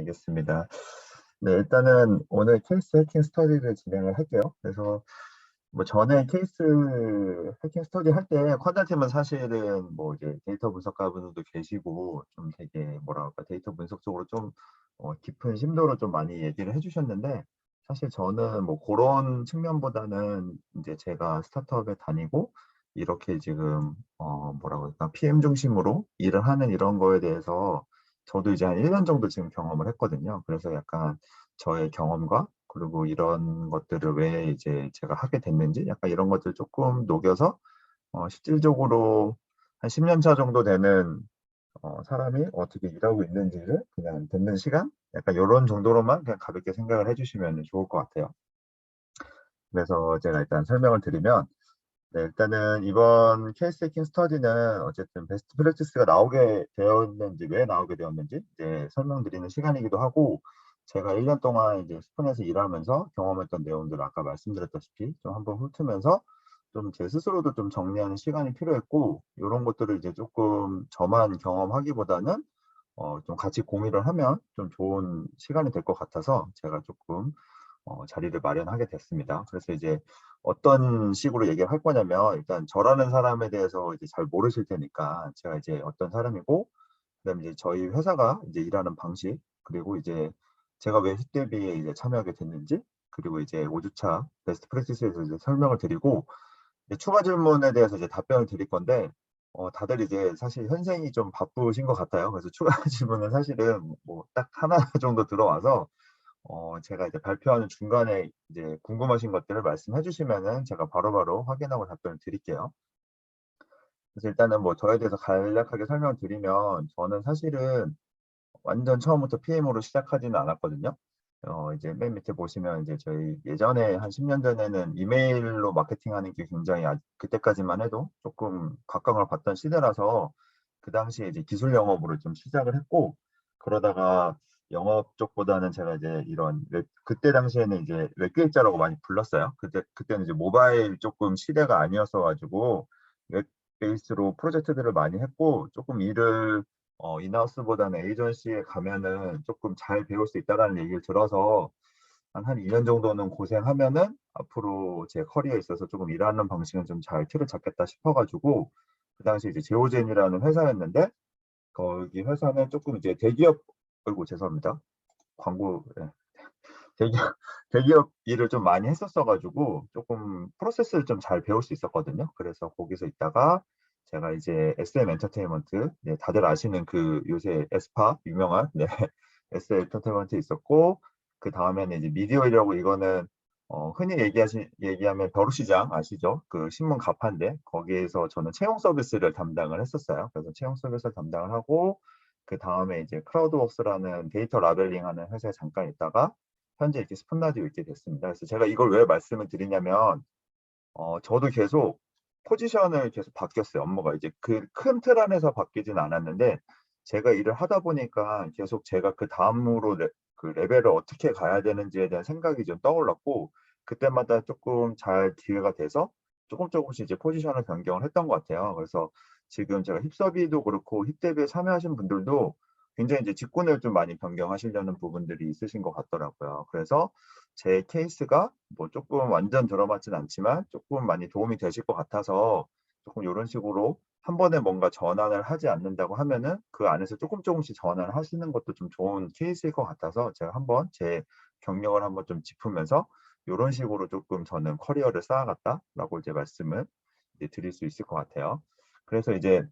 알겠습니다. 네, 일단은 오늘 케이스 해킹 스터디를 진행을 할게요. 그래서 뭐 전에 케이스 해킹 스터디 할 때 컨설팅은 사실은 뭐 이제 데이터 분석가분들도 계시고 좀 되게 뭐라 할까 데이터 분석 쪽으로 좀 깊은 심도로 좀 많이 얘기를 해주셨는데, 사실 저는 뭐 그런 측면보다는 이제 제가 스타트업에 다니고 이렇게 지금 뭐라고 할까 PM 중심으로 일을 하는 이런 거에 대해서 저도 이제 한 1년 정도 지금 경험을 했거든요. 그래서 약간 저의 경험과 그리고 이런 것들을 왜 이제 제가 하게 됐는지 약간 이런 것들 조금 녹여서 실질적으로 한 10년 차 정도 되는 사람이 어떻게 일하고 있는지를 그냥 듣는 시간? 약간 요런 정도로만 그냥 가볍게 생각을 해주시면 좋을 것 같아요. 그래서 제가 일단 설명을 드리면, 네, 일단은 이번 케이스 해킹 스터디는 어쨌든 베스트 프랙티스가 나오게 되었는지, 왜 나오게 되었는지 이제 설명드리는 시간이기도 하고, 제가 1년 동안 이제 스푼에서 일하면서 경험했던 내용들을 아까 말씀드렸다시피 좀 한번 훑으면서 좀 제 스스로도 좀 정리하는 시간이 필요했고, 이런 것들을 이제 조금 저만 경험하기보다는 좀 같이 공유를 하면 좀 좋은 시간이 될 것 같아서 제가 조금 자리를 마련하게 됐습니다. 그래서 이제 어떤 식으로 얘기를 할 거냐면, 일단 저라는 사람에 대해서 이제 잘 모르실 테니까 제가 이제 어떤 사람이고, 그다음에 이제 저희 회사가 이제 일하는 방식, 그리고 이제 제가 왜 힙대비에 이제 참여하게 됐는지, 그리고 이제 5주차 베스트 프랙티스에서 이제 설명을 드리고, 이제 추가 질문에 대해서 이제 답변을 드릴 건데, 다들 이제 사실 현생이 좀 바쁘신 것 같아요. 그래서 추가 질문은 사실은 뭐 딱 하나 정도 들어와서 제가 이제 발표하는 중간에 이제 궁금하신 것들을 말씀해 주시면은 제가 바로바로 확인하고 답변을 드릴게요. 그래서 일단은 뭐 저에 대해서 간략하게 설명을 드리면, 저는 사실은 완전 처음부터 PM으로 시작하지는 않았거든요. 이제 맨 밑에 보시면 이제 저희 예전에 한 10년 전에는 이메일로 마케팅하는 게 굉장히 그때까지만 해도 조금 각광을 받던 시대라서 그 당시에 이제 기술 영업으로 좀 시작을 했고, 그러다가 영업 쪽보다는 제가 이제 이런 그때 당시에는 이제 웹기획자라고 많이 불렀어요. 그때는 이제 모바일 조금 시대가 아니었어 가지고 웹 베이스로 프로젝트들을 많이 했고, 조금 일을 인하우스보다는 에이전시에 가면은 조금 잘 배울 수 있다라는 얘기를 들어서 한 2년 정도는 고생하면은 앞으로 제 커리어에 있어서 조금 일하는 방식은 좀 잘 틀을 잡겠다 싶어가지고, 그 당시 이제 제오젠이라는 회사였는데, 거기 회사는 조금 이제 대기업, 아이고 죄송합니다. 광고, 예. 대기업, 대기업 일을 좀 많이 했었어가지고 조금 프로세스를 좀 잘 배울 수 있었거든요. 그래서 거기서 있다가 제가 이제 SM 엔터테인먼트, 네, 다들 아시는 그 요새 에스파 유명한, 네, SM 엔터테인먼트 있었고, 그 다음에는 이제 미디어이라고, 이거는 흔히 얘기하면 벼룩시장 아시죠? 그 신문 가판대, 거기에서 저는 채용 서비스를 담당을 했었어요. 그래서 채용 서비스를 담당을 하고, 그 다음에 이제 크라우드웍스라는 데이터 라벨링하는 회사에 잠깐 있다가 현재 이렇게 스푼 라디오 있게 됐습니다. 그래서 제가 이걸 왜 말씀을 드리냐면, 저도 계속 포지션을 계속 바뀌었어요. 업무가 이제 그 큰 틀 안에서 바뀌진 않았는데, 제가 일을 하다 보니까 계속 제가 그 다음으로 그 레벨을 어떻게 가야 되는지에 대한 생각이 좀 떠올랐고, 그때마다 조금 잘 기회가 돼서 조금씩 이제 포지션을 변경을 했던 것 같아요. 그래서 지금 제가 힙서비도 그렇고 힙대비에 참여하신 분들도 굉장히 이제 직군을 좀 많이 변경하시려는 부분들이 있으신 것 같더라고요. 그래서 제 케이스가 뭐 조금 완전 들어맞진 않지만 조금 많이 도움이 되실 것 같아서, 조금 이런 식으로 한 번에 뭔가 전환을 하지 않는다고 하면은 그 안에서 조금씩 전환을 하시는 것도 좀 좋은 케이스일 것 같아서, 제가 한번 제 경력을 한번 좀 짚으면서 이런 식으로 조금 저는 커리어를 쌓아갔다라고 이제 말씀을 이제 드릴 수 있을 것 같아요. 그래서 이제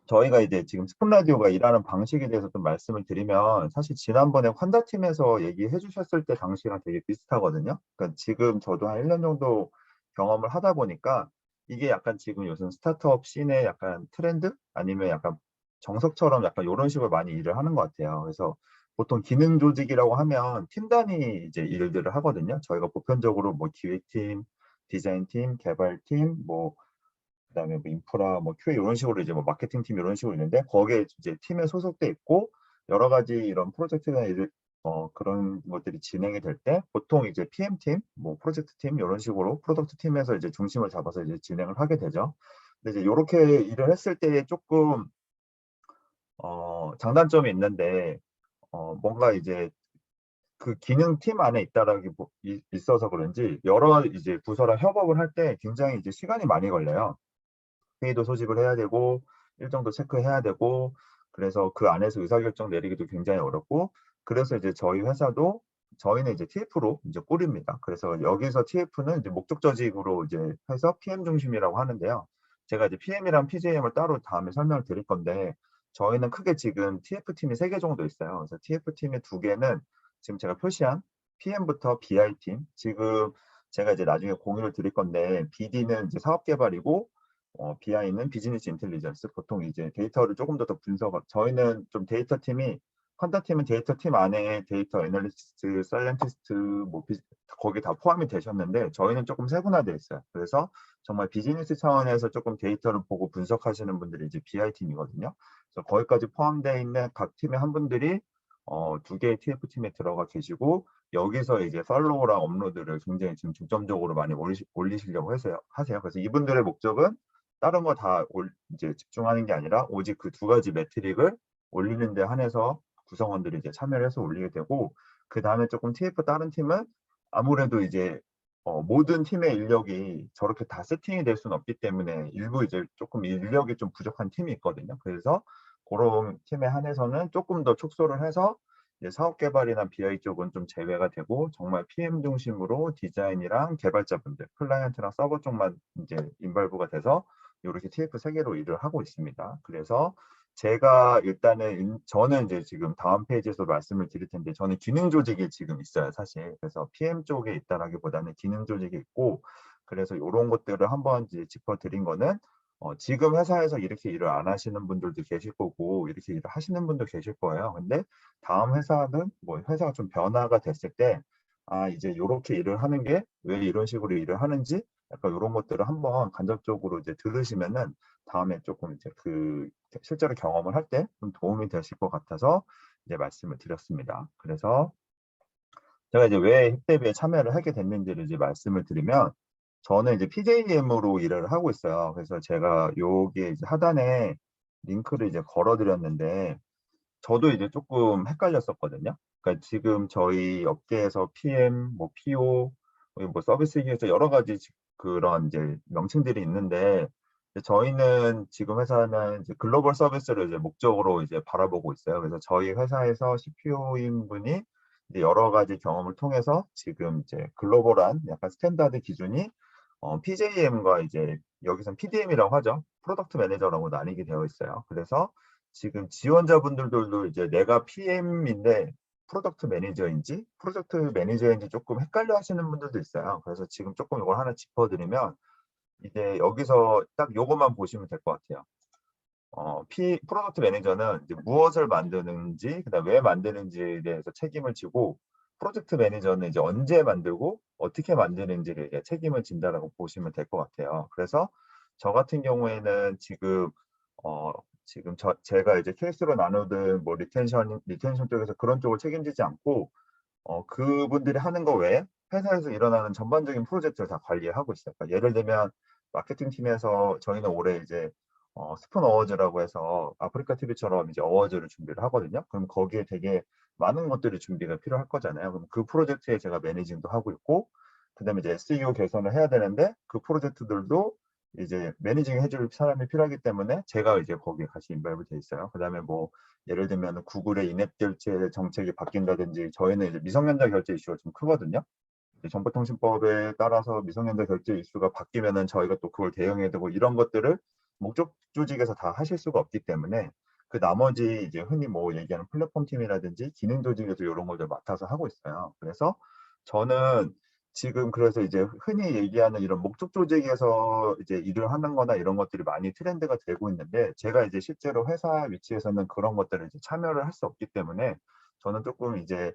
저희가 이제 지금 스푼 라디오가 일하는 방식에 대해서 좀 말씀을 드리면, 사실 지난번에 환자팀에서 얘기해 주셨을 때 당시랑 되게 비슷하거든요. 그러니까 지금 저도 한 1년 정도 경험을 하다 보니까 이게 약간 지금 요즘 스타트업 씬의 약간 트렌드, 아니면 약간 정석처럼 약간 이런 식으로 많이 일을 하는 것 같아요. 그래서 보통 기능 조직이라고 하면 팀 단위 이제 일들을 하거든요. 저희가 보편적으로 뭐 기획팀, 디자인팀, 개발팀, 뭐 그다음에 뭐 인프라, 뭐 QA 이런 식으로 이제 뭐 마케팅 팀 이런 식으로 있는데, 거기에 이제 팀에 소속돼 있고 여러 가지 이런 프로젝트나 그런 것들이 진행이 될 때 보통 이제 PM 팀, 뭐 프로젝트 팀 이런 식으로 프로덕트 팀에서 이제 중심을 잡아서 이제 진행을 하게 되죠. 근데 이제 이렇게 일을 했을 때 조금 장단점이 있는데, 뭔가 이제 그 기능팀 안에 있어서 그런지 여러 이제 부서랑 협업을 할 때 굉장히 이제 시간이 많이 걸려요. 회의도 소집을 해야 되고 일정도 체크해야 되고 그래서 그 안에서 의사결정 내리기도 굉장히 어렵고 그래서 이제 저희 회사도 저희는 이제 TF로 이제 꾸립니다. 그래서 여기서 TF는 이제 목적 조직으로 이제 해서 PM 중심이라고 하는데요. 제가 이제 PM이랑 PJM을 따로 다음에 설명을 드릴 건데 저희는 크게 지금 TF팀이 3개 정도 있어요. 그래서 TF팀의 2개는 지금 제가 표시한 PM부터 BI팀 지금 제가 이제 나중에 공유를 드릴 건데 BD는 이제 사업 개발이고 BI는 비즈니스 인텔리전스 보통 이제 데이터를 조금 더 저희는 좀 데이터 팀이 퀀터 팀은 데이터 팀 안에 데이터 애널리스트, 사이언티스트 거기 다 포함이 되셨는데 저희는 조금 세분화되어 있어요. 그래서 정말 비즈니스 차원에서 조금 데이터를 보고 분석하시는 분들이 이제 BI 팀이거든요. 그래서 거기까지 포함되어 있는 각 팀의 한 분들이 2개의 TF 팀에 들어가 계시고 여기서 이제 팔로우랑 업로드를 굉장히 지금 중점적으로 많이 올리시려고 하세요. 그래서 이분들의 목적은 다른 거 다 이제 집중하는 게 아니라 오직 그 2가지 매트릭을 올리는 데 한해서 구성원들이 이제 참여를 해서 올리게 되고 그 다음에 조금 TF 다른 팀은 아무래도 이제 모든 팀의 인력이 저렇게 다 세팅이 될 수는 없기 때문에 일부 이제 조금 인력이 좀 부족한 팀이 있거든요. 그래서 그런 팀에 한해서는 조금 더 축소를 해서 이제 사업 개발이나 BI 쪽은 좀 제외가 되고 정말 PM 중심으로 디자인이랑 개발자분들, 클라이언트랑 서버 쪽만 이제 인발부가 돼서 이렇게 TF 3개로 일을 하고 있습니다. 그래서 제가 일단은 저는 이제 지금 다음 페이지에서 말씀을 드릴 텐데 저는 기능 조직이 지금 있어요, 사실. 그래서 PM 쪽에 있다라기보다는 기능 조직이 있고 그래서 이런 것들을 한번 이제 짚어드린 거는 지금 회사에서 이렇게 일을 안 하시는 분들도 계실 거고 이렇게 일을 하시는 분도 계실 거예요. 근데 다음 회사는 뭐 회사가 좀 변화가 됐을 때 이제 이렇게 일을 하는 게 왜 이런 식으로 일을 하는지 약간 이런 것들을 한번 간접적으로 이제 들으시면은 다음에 조금 이제 그 실제로 경험을 할 때 좀 도움이 되실 것 같아서 이제 말씀을 드렸습니다. 그래서 제가 이제 왜 힙대비에 참여를 하게 됐는지를 이제 말씀을 드리면 저는 이제 PJM으로 일을 하고 있어요. 그래서 제가 여기 이제 하단에 링크를 이제 걸어드렸는데 저도 이제 조금 헷갈렸었거든요. 그러니까 지금 저희 업계에서 PM, 뭐 PO, 뭐 서비스 기에서 여러 가지 그런 이제 명칭들이 있는데 저희는 지금 회사는 이제 글로벌 서비스를 이제 목적으로 이제 바라보고 있어요. 그래서 저희 회사에서 CPO인 분이 이제 여러 가지 경험을 통해서 지금 이제 글로벌한 약간 스탠다드 기준이 PJM과 이제 여기선 PDM이라고 하죠. 프로덕트 매니저라고 나뉘게 되어 있어요. 그래서 지금 지원자분들도 이제 내가 PM인데 프로젝트 매니저인지 조금 헷갈려 하시는 분들도 있어요. 그래서 지금 조금 이걸 하나 짚어드리면 이제 여기서 딱 요것만 보시면 될 것 같아요. 프로덕트 매니저는 이제 무엇을 만드는지, 그다음 왜 만드는지에 대해서 책임을 지고, 프로젝트 매니저는 이제 언제 만들고 어떻게 만드는지를 이제 책임을 진다라고 보시면 될 것 같아요. 그래서 저 같은 경우에는 지금 제가 이제 케이스로 나누든 뭐 리텐션 쪽에서 그런 쪽을 책임지지 않고 그분들이 하는 거 외에 회사에서 일어나는 전반적인 프로젝트를 다 관리하고 있어요. 그러니까 예를 들면 마케팅 팀에서 저희는 올해 이제 스푼 어워즈라고 해서 아프리카 TV처럼 이제 어워즈를 준비를 하거든요. 그럼 거기에 되게 많은 것들이 준비가 필요할 거잖아요. 그럼 그 프로젝트에 제가 매니징도 하고 있고, 그다음에 이제 SEO 개선을 해야 되는데 그 프로젝트들도 이제 매니징 해줄 사람이 필요하기 때문에 제가 이제 거기에 같이 인발브 돼 있어요. 그다음에 뭐 예를 들면 구글의 인앱 결제 정책이 바뀐다든지 저희는 이제 미성년자 결제 이슈가 좀 크거든요. 정보통신법에 따라서 미성년자 결제 이슈가 바뀌면은 저희가 또 그걸 대응해야 되고 이런 것들을 목적 조직에서 다 하실 수가 없기 때문에 그 나머지 이제 흔히 뭐 얘기하는 플랫폼 팀이라든지 기능 조직에서 이런 것들 맡아서 하고 있어요. 그래서 저는 지금 그래서 이제 흔히 얘기하는 이런 목적 조직에서 이제 일을 하는 거나 이런 것들이 많이 트렌드가 되고 있는데 제가 이제 실제로 회사 위치에서는 그런 것들을 이제 참여를 할 수 없기 때문에 저는 조금 이제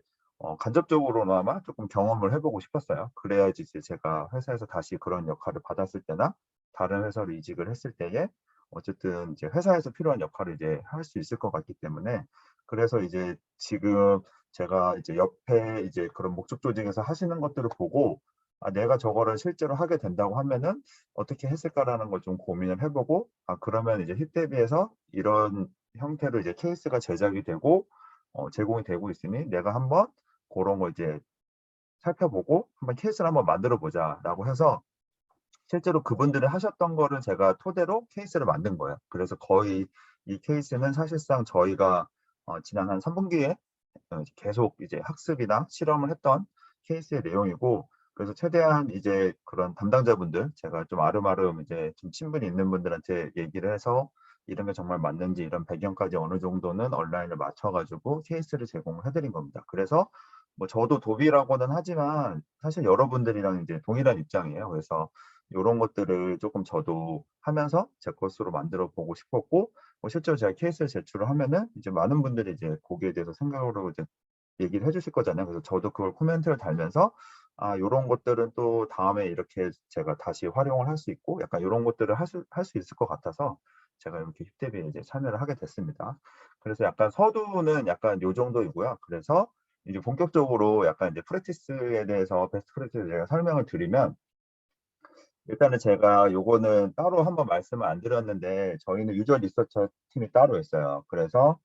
간접적으로나마 조금 경험을 해보고 싶었어요. 그래야지 이제 제가 회사에서 다시 그런 역할을 받았을 때나 다른 회사로 이직을 했을 때에 어쨌든 이제 회사에서 필요한 역할을 이제 할 수 있을 것 같기 때문에 그래서 이제 지금 제가 이제 옆에 이제 그런 목적 조직에서 하시는 것들을 보고 내가 저거를 실제로 하게 된다고 하면은 어떻게 했을까라는 걸 좀 고민을 해보고 그러면 이제 힙 대비해서 이런 형태로 이제 케이스가 제작이 되고 제공이 되고 있으니 내가 한번 그런 거 이제 살펴보고 한번 케이스를 한번 만들어 보자라고 해서 실제로 그분들이 하셨던 거를 제가 토대로 케이스를 만든 거예요. 그래서 거의 이 케이스는 사실상 저희가 지난 한 3분기에 계속 이제 학습이나 실험을 했던 케이스의 내용이고, 그래서 최대한 이제 그런 담당자분들, 제가 좀 아름아름 이제 좀 친분이 있는 분들한테 얘기를 해서 이런 게 정말 맞는지 이런 배경까지 어느 정도는 온라인을 맞춰가지고 케이스를 제공을 해드린 겁니다. 그래서 뭐 저도 도비라고는 하지만 사실 여러분들이랑 이제 동일한 입장이에요. 그래서 이런 것들을 조금 저도 하면서 제 것으로 만들어 보고 싶었고, 실제로 제가 케이스를 제출을 하면은 이제 많은 분들이 이제 거기에 대해서 생각으로 이제 얘기를 해주실 거잖아요. 그래서 저도 그걸 코멘트를 달면서 요런 것들은 또 다음에 이렇게 제가 다시 활용을 할 수 있고 약간 요런 것들을 할 수 있을 것 같아서 제가 이렇게 힙대비에 이제 참여를 하게 됐습니다. 그래서 약간 서두는 약간 요 정도이고요. 그래서 이제 본격적으로 약간 이제 프랙티스에 대해서 베스트 프랙티스 제가 설명을 드리면, 일단은 제가 요거는 따로 한번 말씀을 안 드렸는데 저희는 유저 리서처 팀이 따로 있어요. 그래서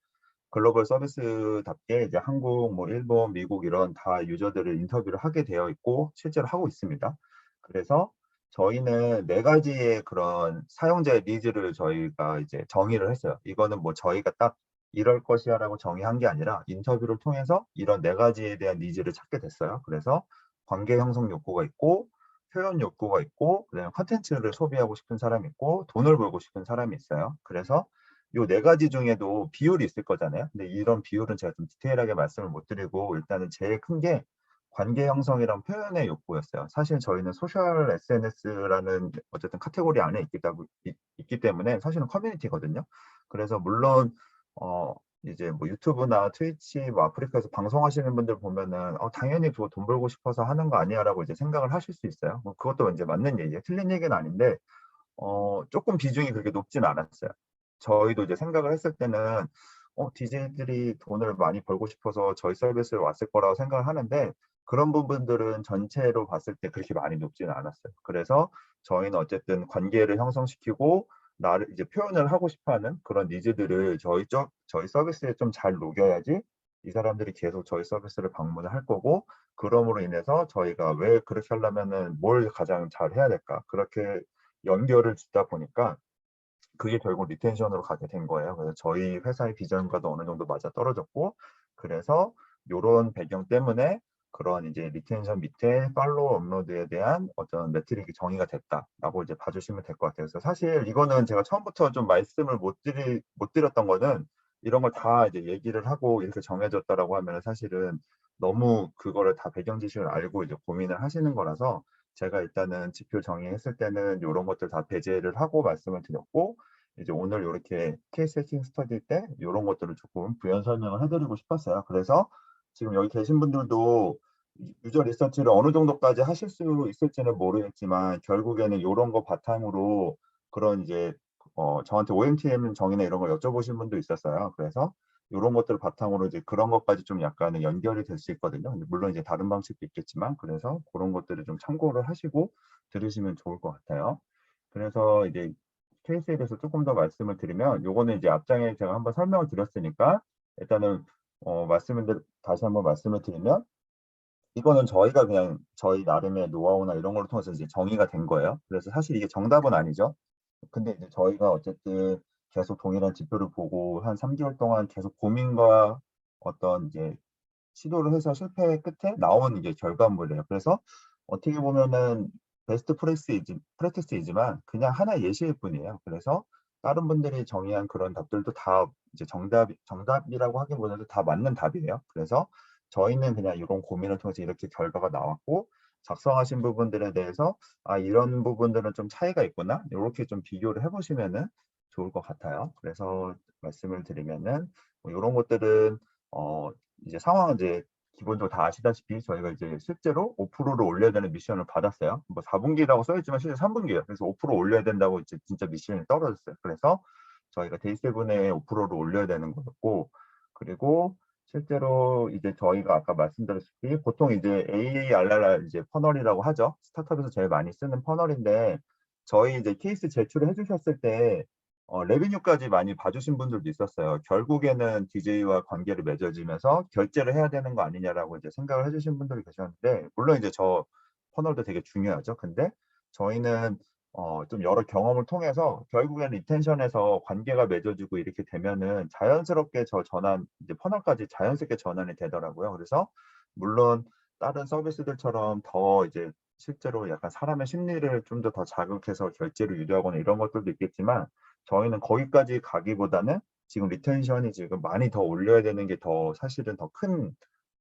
글로벌 서비스답게 이제 한국, 뭐 일본, 미국 이런 다 유저들을 인터뷰를 하게 되어 있고 실제로 하고 있습니다. 그래서 저희는 네 가지의 그런 사용자의 니즈를 저희가 이제 정의를 했어요. 이거는 뭐 저희가 딱 이럴 것이야라고 정의한 게 아니라 인터뷰를 통해서 이런 네 가지에 대한 니즈를 찾게 됐어요. 그래서 관계 형성 욕구가 있고, 표현 욕구가 있고, 그다음에 컨텐츠를 소비하고 싶은 사람이 있고, 돈을 벌고 싶은 사람이 있어요. 그래서 요 네 가지 중에도 비율이 있을 거잖아요. 근데 이런 비율은 제가 좀 디테일하게 말씀을 못 드리고, 일단은 제일 큰 게 관계 형성이랑 표현의 욕구였어요. 사실 저희는 소셜 SNS라는 어쨌든 카테고리 안에 있기 때문에 사실은 커뮤니티거든요. 그래서 물론 이제 뭐 유튜브나 트위치, 뭐 아프리카에서 방송하시는 분들 보면은 당연히 그거 돈 벌고 싶어서 하는 거 아니야라고 이제 생각을 하실 수 있어요. 뭐 그것도 이제 맞는 얘기예요. 틀린 얘기는 아닌데 조금 비중이 그렇게 높진 않았어요. 저희도 이제 생각을 했을 때는 DJ들이 돈을 많이 벌고 싶어서 저희 서비스를 왔을 거라고 생각을 하는데, 그런 부분들은 전체로 봤을 때 그렇게 많이 높지는 않았어요. 그래서 저희는 어쨌든 관계를 형성시키고 나를 이제 표현을 하고 싶어하는 그런 니즈들을 저희 서비스에 좀 잘 녹여야지 이 사람들이 계속 저희 서비스를 방문을 할 거고, 그럼으로 인해서 저희가 왜 그렇게 하려면은 뭘 가장 잘 해야 될까, 그렇게 연결을 짓다 보니까 그게 결국 리텐션으로 가게 된 거예요. 그래서 저희 회사의 비전과도 어느 정도 맞아 떨어졌고, 그래서 요런 배경 때문에 그런 이제 리텐션 밑에 팔로우 업로드에 대한 어떤 매트릭이 정의가 됐다라고 이제 봐주시면 될 것 같아요. 그래서 사실 이거는 제가 처음부터 좀 말씀을 못 드렸던 거는, 이런 걸 다 이제 얘기를 하고 이렇게 정해졌다라고 하면 사실은 너무 그거를 다 배경 지식을 알고 이제 고민을 하시는 거라서, 제가 일단은 지표 정의했을 때는 이런 것들 다 배제를 하고 말씀을 드렸고, 이제 오늘 이렇게 케이스 해킹 스터디 때 이런 것들을 조금 부연 설명을 해드리고 싶었어요. 그래서 지금 여기 계신 분들도 유저 리서치를 어느 정도까지 하실 수 있을지는 모르겠지만, 결국에는 이런 거 바탕으로 그런 이제 저한테 OMTM 정의나 이런 걸 여쭤보신 분도 있었어요. 그래서 이런 것들 바탕으로 이제 그런 것까지 좀 약간은 연결이 될 수 있거든요. 물론 이제 다른 방식도 있겠지만, 그래서 그런 것들을 좀 참고를 하시고 들으시면 좋을 것 같아요. 그래서 이제 케이스에 대해서 조금 더 말씀을 드리면, 요거는 이제 앞장에 제가 한번 설명을 드렸으니까 일단은 다시 한번 말씀을 드리면, 이거는 저희가 그냥 저희 나름의 노하우나 이런 걸 통해서 이제 정의가 된 거예요. 그래서 사실 이게 정답은 아니죠. 근데 이제 저희가 어쨌든 계속 동일한 지표를 보고 한 3개월 동안 계속 고민과 어떤 이제 시도를 해서 실패 끝에 나온 이게 결과물이에요. 그래서 어떻게 보면은 베스트 프랙티스이지만 그냥 하나의 예시일 뿐이에요. 그래서 다른 분들이 정의한 그런 답들도 다 이제 정답이라고 하기보다는 다 맞는 답이에요. 그래서 저희는 그냥 이런 고민을 통해서 이렇게 결과가 나왔고, 작성하신 부분들에 대해서 이런 부분들은 좀 차이가 있구나, 이렇게 좀 비교를 해보시면은 좋을 것 같아요. 그래서 말씀을 드리면은 뭐 이런 것들은 이제 상황은 이제 기본적으로 다 아시다시피 저희가 이제 실제로 5%를 올려야 되는 미션을 받았어요. 뭐 4분기라고 써있지만 실제 3분기예요. 그래서 5% 올려야 된다고 이제 진짜 미션이 떨어졌어요. 그래서 저희가 데이7에 5%를 올려야 되는 거였고, 그리고 실제로 이제 저희가 아까 말씀드렸다시피 보통 이제 AARR 이제 퍼널이라고 하죠. 스타트업에서 제일 많이 쓰는 퍼널인데, 저희 이제 케이스 제출을 해주셨을 때 레비뉴까지 많이 봐주신 분들도 있었어요. 결국에는 DJ와 관계를 맺어지면서 결제를 해야 되는 거 아니냐라고 이제 생각을 해주신 분들이 계셨는데, 물론 이제 저 퍼널도 되게 중요하죠. 근데 저희는 좀 여러 경험을 통해서 결국에는 리텐션에서 관계가 맺어지고 이렇게 되면은 자연스럽게 저 전환, 이제 퍼널까지 자연스럽게 전환이 되더라고요. 그래서 물론 다른 서비스들처럼 더 이제 실제로 약간 사람의 심리를 좀 더 자극해서 결제를 유도하거나 이런 것들도 있겠지만, 저희는 거기까지 가기보다는 지금 리텐션이 지금 많이 더 올려야 되는 게 더 사실은 더 큰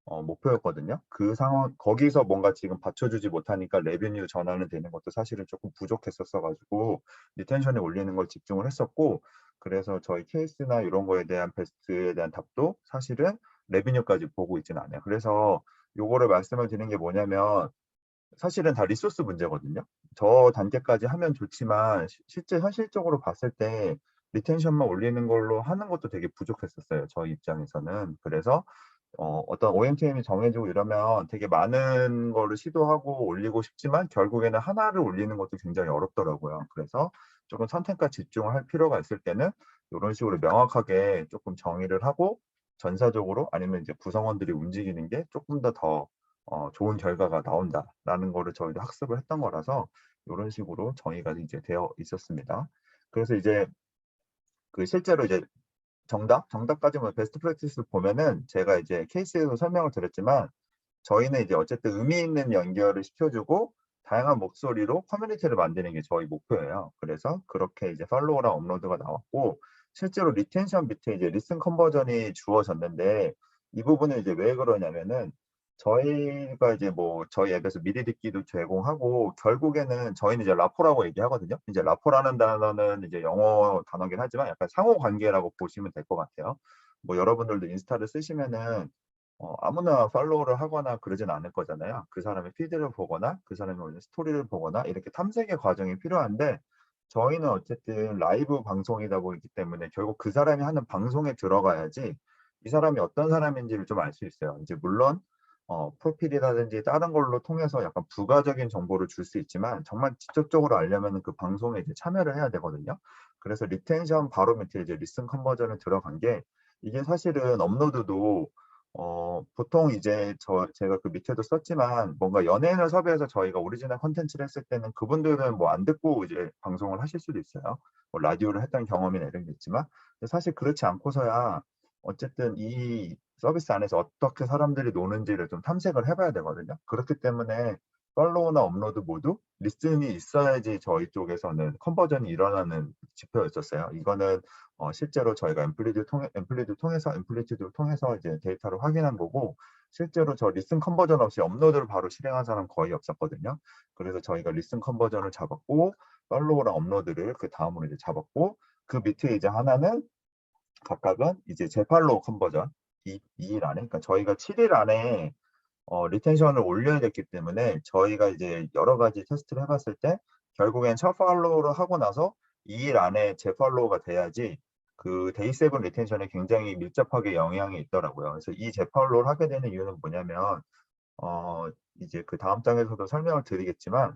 목표였거든요. 그 상황, 거기서 뭔가 지금 받쳐주지 못하니까 레베뉴 전환이 되는 것도 사실은 조금 부족했었어 가지고 리텐션에 올리는 걸 집중을 했었고, 그래서 저희 케이스나 이런 거에 대한 베스트에 대한 답도 사실은 레베뉴까지 보고 있지는 않아요. 그래서 요거를 말씀을 드리는 게 뭐냐면, 사실은 다 리소스 문제거든요. 저 단계까지 하면 좋지만 실제 현실적으로 봤을 때 리텐션만 올리는 걸로 하는 것도 되게 부족했었어요, 저희 입장에서는. 그래서 어떤 OMTM이 정해지고 이러면 되게 많은 거를 시도하고 올리고 싶지만 결국에는 하나를 올리는 것도 굉장히 어렵더라고요. 그래서 조금 선택과 집중을 할 필요가 있을 때는 이런 식으로 명확하게 조금 정의를 하고 전사적으로 아니면 이제 구성원들이 움직이는 게 조금 더 좋은 결과가 나온다라는 거를 저희도 학습을 했던 거라서 이런 식으로 정의가 이제 되어 있었습니다. 그래서 이제 그 실제로 이제 정답까지 뭐 베스트 프랙티스 보면은 제가 이제 케이스에서 설명을 드렸지만, 저희는 이제 어쨌든 의미 있는 연결을 시켜주고 다양한 목소리로 커뮤니티를 만드는 게 저희 목표예요. 그래서 그렇게 이제 팔로우랑 업로드가 나왔고, 실제로 리텐션 밑에 이제 리슨 컨버전이 주어졌는데, 이 부분은 이제 왜 그러냐면은 저희가 이제 뭐 저희 앱에서 미리 듣기도 제공하고, 결국에는 저희는 이제 라포라고 얘기하거든요. 이제 라포라는 단어는 이제 영어 단어긴 하지만 약간 상호 관계라고 보시면 될 것 같아요. 뭐 여러분들도 인스타를 쓰시면은 아무나 팔로우를 하거나 그러진 않을 거잖아요. 그 사람의 피드를 보거나 그 사람이 올린 스토리를 보거나 이렇게 탐색의 과정이 필요한데, 저희는 어쨌든 라이브 방송이다 보이기 때문에 결국 그 사람이 하는 방송에 들어가야지 이 사람이 어떤 사람인지를 좀 알 수 있어요. 이제 물론 프로필이라든지 다른 걸로 통해서 약간 부가적인 정보를 줄 수 있지만, 정말 직접적으로 알려면 그 방송에 이제 참여를 해야 되거든요. 그래서 리텐션 바로 밑에 이제 리슨 컨버전을 들어간 게, 이게 사실은 업로드도 보통 이제 제가 그 밑에도 썼지만, 뭔가 연예인을 섭외해서 저희가 오리지널 콘텐츠를 했을 때는 그분들은 뭐 안 듣고 이제 방송을 하실 수도 있어요. 뭐 라디오를 했던 경험이나 이런 게 있지만, 근데 사실 그렇지 않고서야 어쨌든 이 서비스 안에서 어떻게 사람들이 노는지를 좀 탐색을 해봐야 되거든요. 그렇기 때문에 팔로우나 업로드 모두 리슨이 있어야지 저희 쪽에서는 컨버전이 일어나는 지표였었어요. 이거는 실제로 저희가 앰플리튜드를 통해서 이제 데이터를 확인한 거고, 실제로 저 리슨 컨버전 없이 업로드를 바로 실행한 사람 거의 없었거든요. 그래서 저희가 리슨 컨버전을 잡았고 팔로우랑 업로드를 그 다음으로 이제 잡았고, 그 밑에 이제 하나는 각각은 이제 재팔로우 컨버전 2일 안에, 그러니까 저희가 7일 안에 리텐션을 올려야 됐기 때문에 저희가 이제 여러 가지 테스트를 해봤을 때 결국엔 첫 팔로우를 하고 나서 2일 안에 재팔로우가 돼야지 그 데이 세븐 리텐션에 굉장히 밀접하게 영향이 있더라고요. 그래서 이 재팔로우를 하게 되는 이유는 뭐냐면, 이제 그 다음 장에서도 설명을 드리겠지만,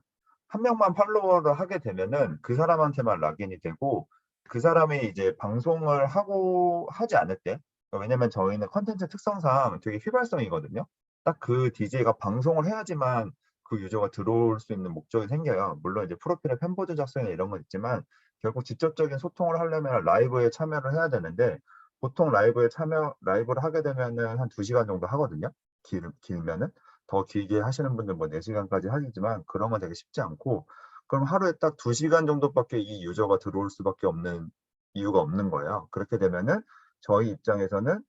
한 명만 팔로워를 하게 되면은 그 사람한테만 락인이 되고, 그 사람이 이제 방송을 하고 하지 않을 때, 왜냐면 저희는 컨텐츠 특성상 되게 휘발성이거든요. 딱 그 DJ가 방송을 해야지만 그 유저가 들어올 수 있는 목적이 생겨요. 물론 이제 프로필에 팬보드 작성이나 이런 건 있지만, 결국 직접적인 소통을 하려면 라이브에 참여를 해야 되는데, 보통 라이브를 하게 되면은 한 2시간 정도 하거든요. 길면은. 더 길게 하시는 분들 뭐 4시간까지 하시지만 그런 건 되게 쉽지 않고, 그럼 하루에 딱 2시간 정도밖에 이 유저가 들어올 수밖에 없는 이유가 없는 거예요. 그렇게 되면은 저희 입장에서는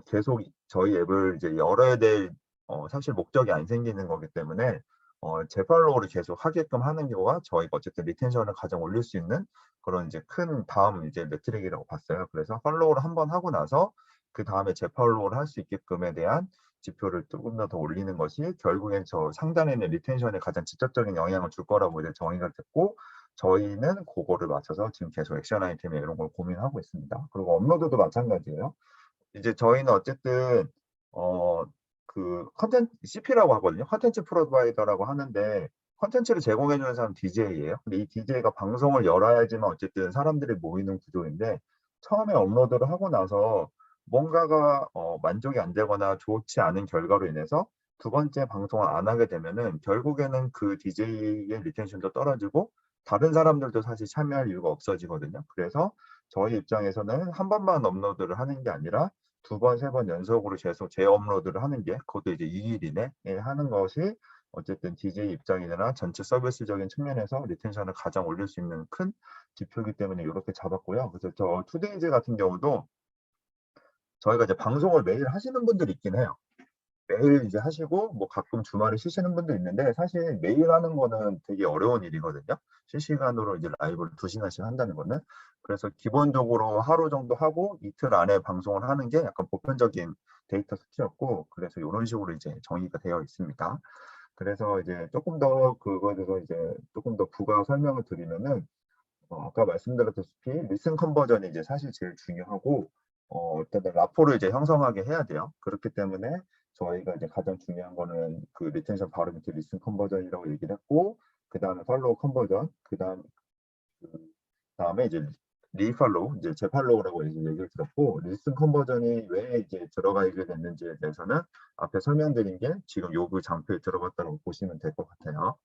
계속 저희 앱을 이제 열어야 될 사실 목적이 안 생기는 거기 때문에 재팔로우를 계속 하게끔 하는 경우가 저희가 어쨌든 리텐션을 가장 올릴 수 있는 그런 이제 큰 다음 이제 매트릭이라고 봤어요. 그래서 팔로우를 한번 하고 나서 그 다음에 재팔로우를 할 수 있게끔에 대한 지표를 조금 더 올리는 것이 결국엔 저 상단에 있는 리텐션에 가장 직접적인 영향을 줄 거라고 이제 정의가 됐고, 저희는 그거를 맞춰서 지금 계속 액션 아이템에 이런 걸 고민하고 있습니다. 그리고 업로드도 마찬가지예요. 이제 저희는 어쨌든 그 컨텐츠 CP라고 하거든요. 컨텐츠 프로바이더라고 하는데, 컨텐츠를 제공해주는 사람 DJ예요. 근데 이 DJ가 방송을 열어야지만 어쨌든 사람들이 모이는 구조인데 처음에 업로드를 하고 나서 뭔가가 만족이 안 되거나 좋지 않은 결과로 인해서 두 번째 방송을 안 하게 되면은 결국에는 그 DJ의 리텐션도 떨어지고 다른 사람들도 사실 참여할 이유가 없어지거든요. 그래서 저희 입장에서는 한 번만 업로드를 하는 게 아니라 두 번, 세 번 연속으로 계속 재업로드를 하는 게 그것도 이제 2일 이내에 하는 것이 어쨌든 DJ 입장이나 전체 서비스적인 측면에서 리텐션을 가장 올릴 수 있는 큰 지표이기 때문에 이렇게 잡았고요. 그래서 저 투데이즈 같은 경우도 저희가 이제 방송을 매일 하시는 분들이 있긴 해요. 매일 이제 하시고 뭐 가끔 주말에 쉬시는 분도 있는데 사실 매일 하는 거는 되게 어려운 일이거든요. 실시간으로 이제 라이브를 2시간씩 한다는 거는. 그래서 기본적으로 하루 정도 하고 이틀 안에 방송을 하는 게 약간 보편적인 데이터 수치였고 그래서 이런 식으로 이제 정의가 되어 있습니다. 그래서 이제 조금 더 그거에 대해서 이제 조금 더 부가 설명을 드리면은 아까 말씀드렸다시피 리슨 컨버전이 이제 사실 제일 중요하고 일단 라포를 이제 형성하게 해야 돼요. 그렇기 때문에 저희가 이제 가장 중요한 거는 그 리텐션 바로 밑에 리슨 컨버전이라고 얘기를 했고 그 다음에 팔로우 컨버전 그 다음에 이제 리팔로우 이제 재팔로우라고 이제 얘기를 들었고 리슨 컨버전이 왜 이제 들어가게 됐는지에 대해서는 앞에 설명드린 게 지금 요구 장표에 들어갔다고 보시면 될 것 같아요.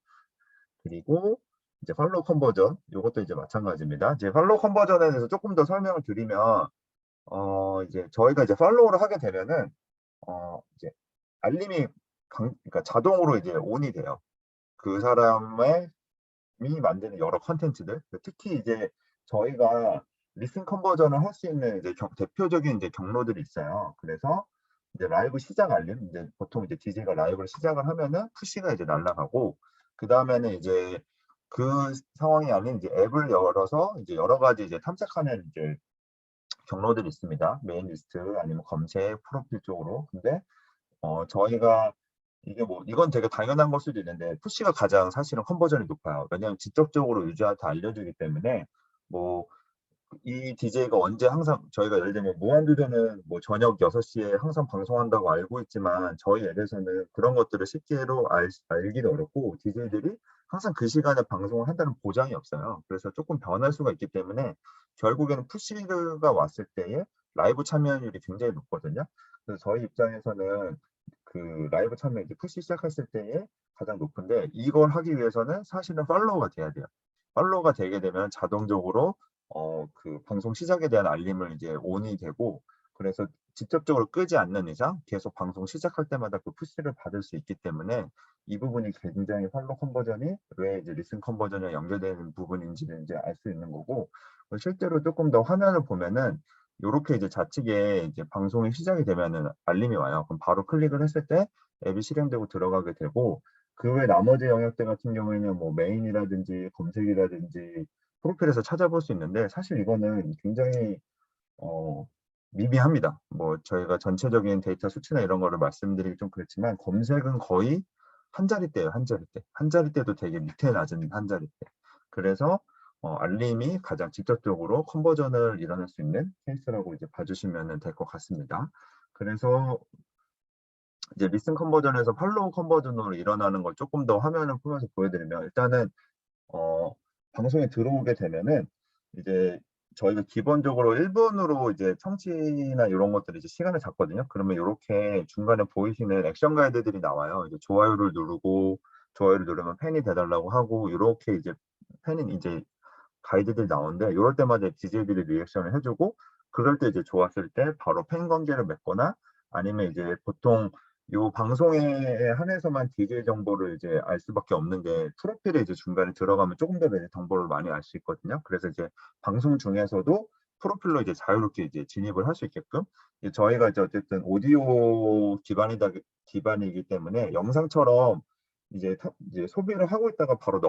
그리고 이제 팔로우 컨버전 이것도 이제 마찬가지입니다. 이제 팔로우 컨버전에 대해서 조금 더 설명을 드리면 이제 저희가 이제 팔로우를 하게 되면은 이제 알림이 그러니까 자동으로 이제 온이 돼요. 그 사람의 이 만드는 여러 컨텐츠들 특히 이제 저희가 리슨 컨버전을 할 수 있는 이제 대표적인 이제 경로들이 있어요. 그래서 이제 라이브 시작 알림 이제 보통 이제 DJ가 라이브를 시작을 하면은 푸시가 이제 날아가고 그 다음에는 이제 그 상황이 아닌 이제 앱을 열어서 이제 여러 가지 이제 탐색하는 이제 경로들이 있습니다. 메인 리스트 아니면 검색 프로필 쪽으로. 근데 저희가 이게 뭐 이건 되게 당연한 걸 수도 있는데 푸시가 가장 사실은 컨버전이 높아요. 왜냐하면 직접적으로 유저한테 알려주기 때문에 뭐 이 DJ가 언제 항상 저희가 예를 들면 무한도전은 뭐 저녁 6시에 항상 방송한다고 알고 있지만 저희 앱에서는 그런 것들을 실제로 알기도 어렵고 DJ들이 항상 그 시간에 방송을 한다는 보장이 없어요. 그래서 조금 변할 수가 있기 때문에 결국에는 푸시가 왔을 때에 라이브 참여율이 굉장히 높거든요. 그래서 저희 입장에서는 그 라이브 참여 이제 푸시 시작했을 때에 가장 높은데 이걸 하기 위해서는 사실은 팔로워가 돼야 돼요. 팔로워가 되게 되면 자동적으로 그 방송 시작에 대한 알림을 이제 온이 되고 그래서 직접적으로 끄지 않는 이상 계속 방송 시작할 때마다 그 푸시를 받을 수 있기 때문에 이 부분이 굉장히 팔로우 컨버전이 왜 이제 리슨 컨버전에 연결되는 부분인지를 이제 알 수 있는 거고 실제로 조금 더 화면을 보면은 이렇게 이제 좌측에 이제 방송이 시작이 되면은 알림이 와요. 그럼 바로 클릭을 했을 때 앱이 실행되고 들어가게 되고 그 외 나머지 영역들 같은 경우에는 뭐 메인이라든지 검색이라든지 프로필에서 찾아볼 수 있는데 사실 이거는 굉장히 어, 미비합니다. 뭐 저희가 전체적인 데이터 수치나 이런 거를 말씀드리기 좀 그렇지만 검색은 거의 한 자릿대예요. 한 자릿대. 한 자릿대도 되게 밑에 낮은 한 자릿대. 그래서 알림이 가장 직접적으로 컨버전을 일어날 수 있는 케이스라고 이제 봐주시면 될 것 같습니다. 그래서 이제 리슨 컨버전에서 팔로우 컨버전으로 일어나는 걸 조금 더 화면을 풀면서 보여드리면 일단은 어, 방송에 들어오게 되면은 이제 저희가 기본적으로 1분으로 이제 청취나 이런 것들을 이제 시간을 잡거든요. 그러면 이렇게 중간에 보이시는 액션 가이드들이 나와요. 이제 좋아요를 누르고 좋아요를 누르면 팬이 돼달라고 하고 이렇게 이제 팬이 이제 가이드들이 나오는데 이럴 때마다 DJ들이 리액션을 해주고 그럴 때 이제 좋았을 때 바로 팬 관계를 맺거나 아니면 이제 보통 요 방송에 한해서만 DJ 정보를 이제 알 수밖에 없는 게 프로필에 이제 중간에 들어가면 조금 더 이제 정보를 많이 알 수 있거든요. 그래서 이제 방송 중에서도 프로필로 이제 자유롭게 이제 진입을 할 수 있게끔 저희가 이제 어쨌든 오디오 기반이기 때문에 영상처럼 이제 소비를 하고 있다가 바로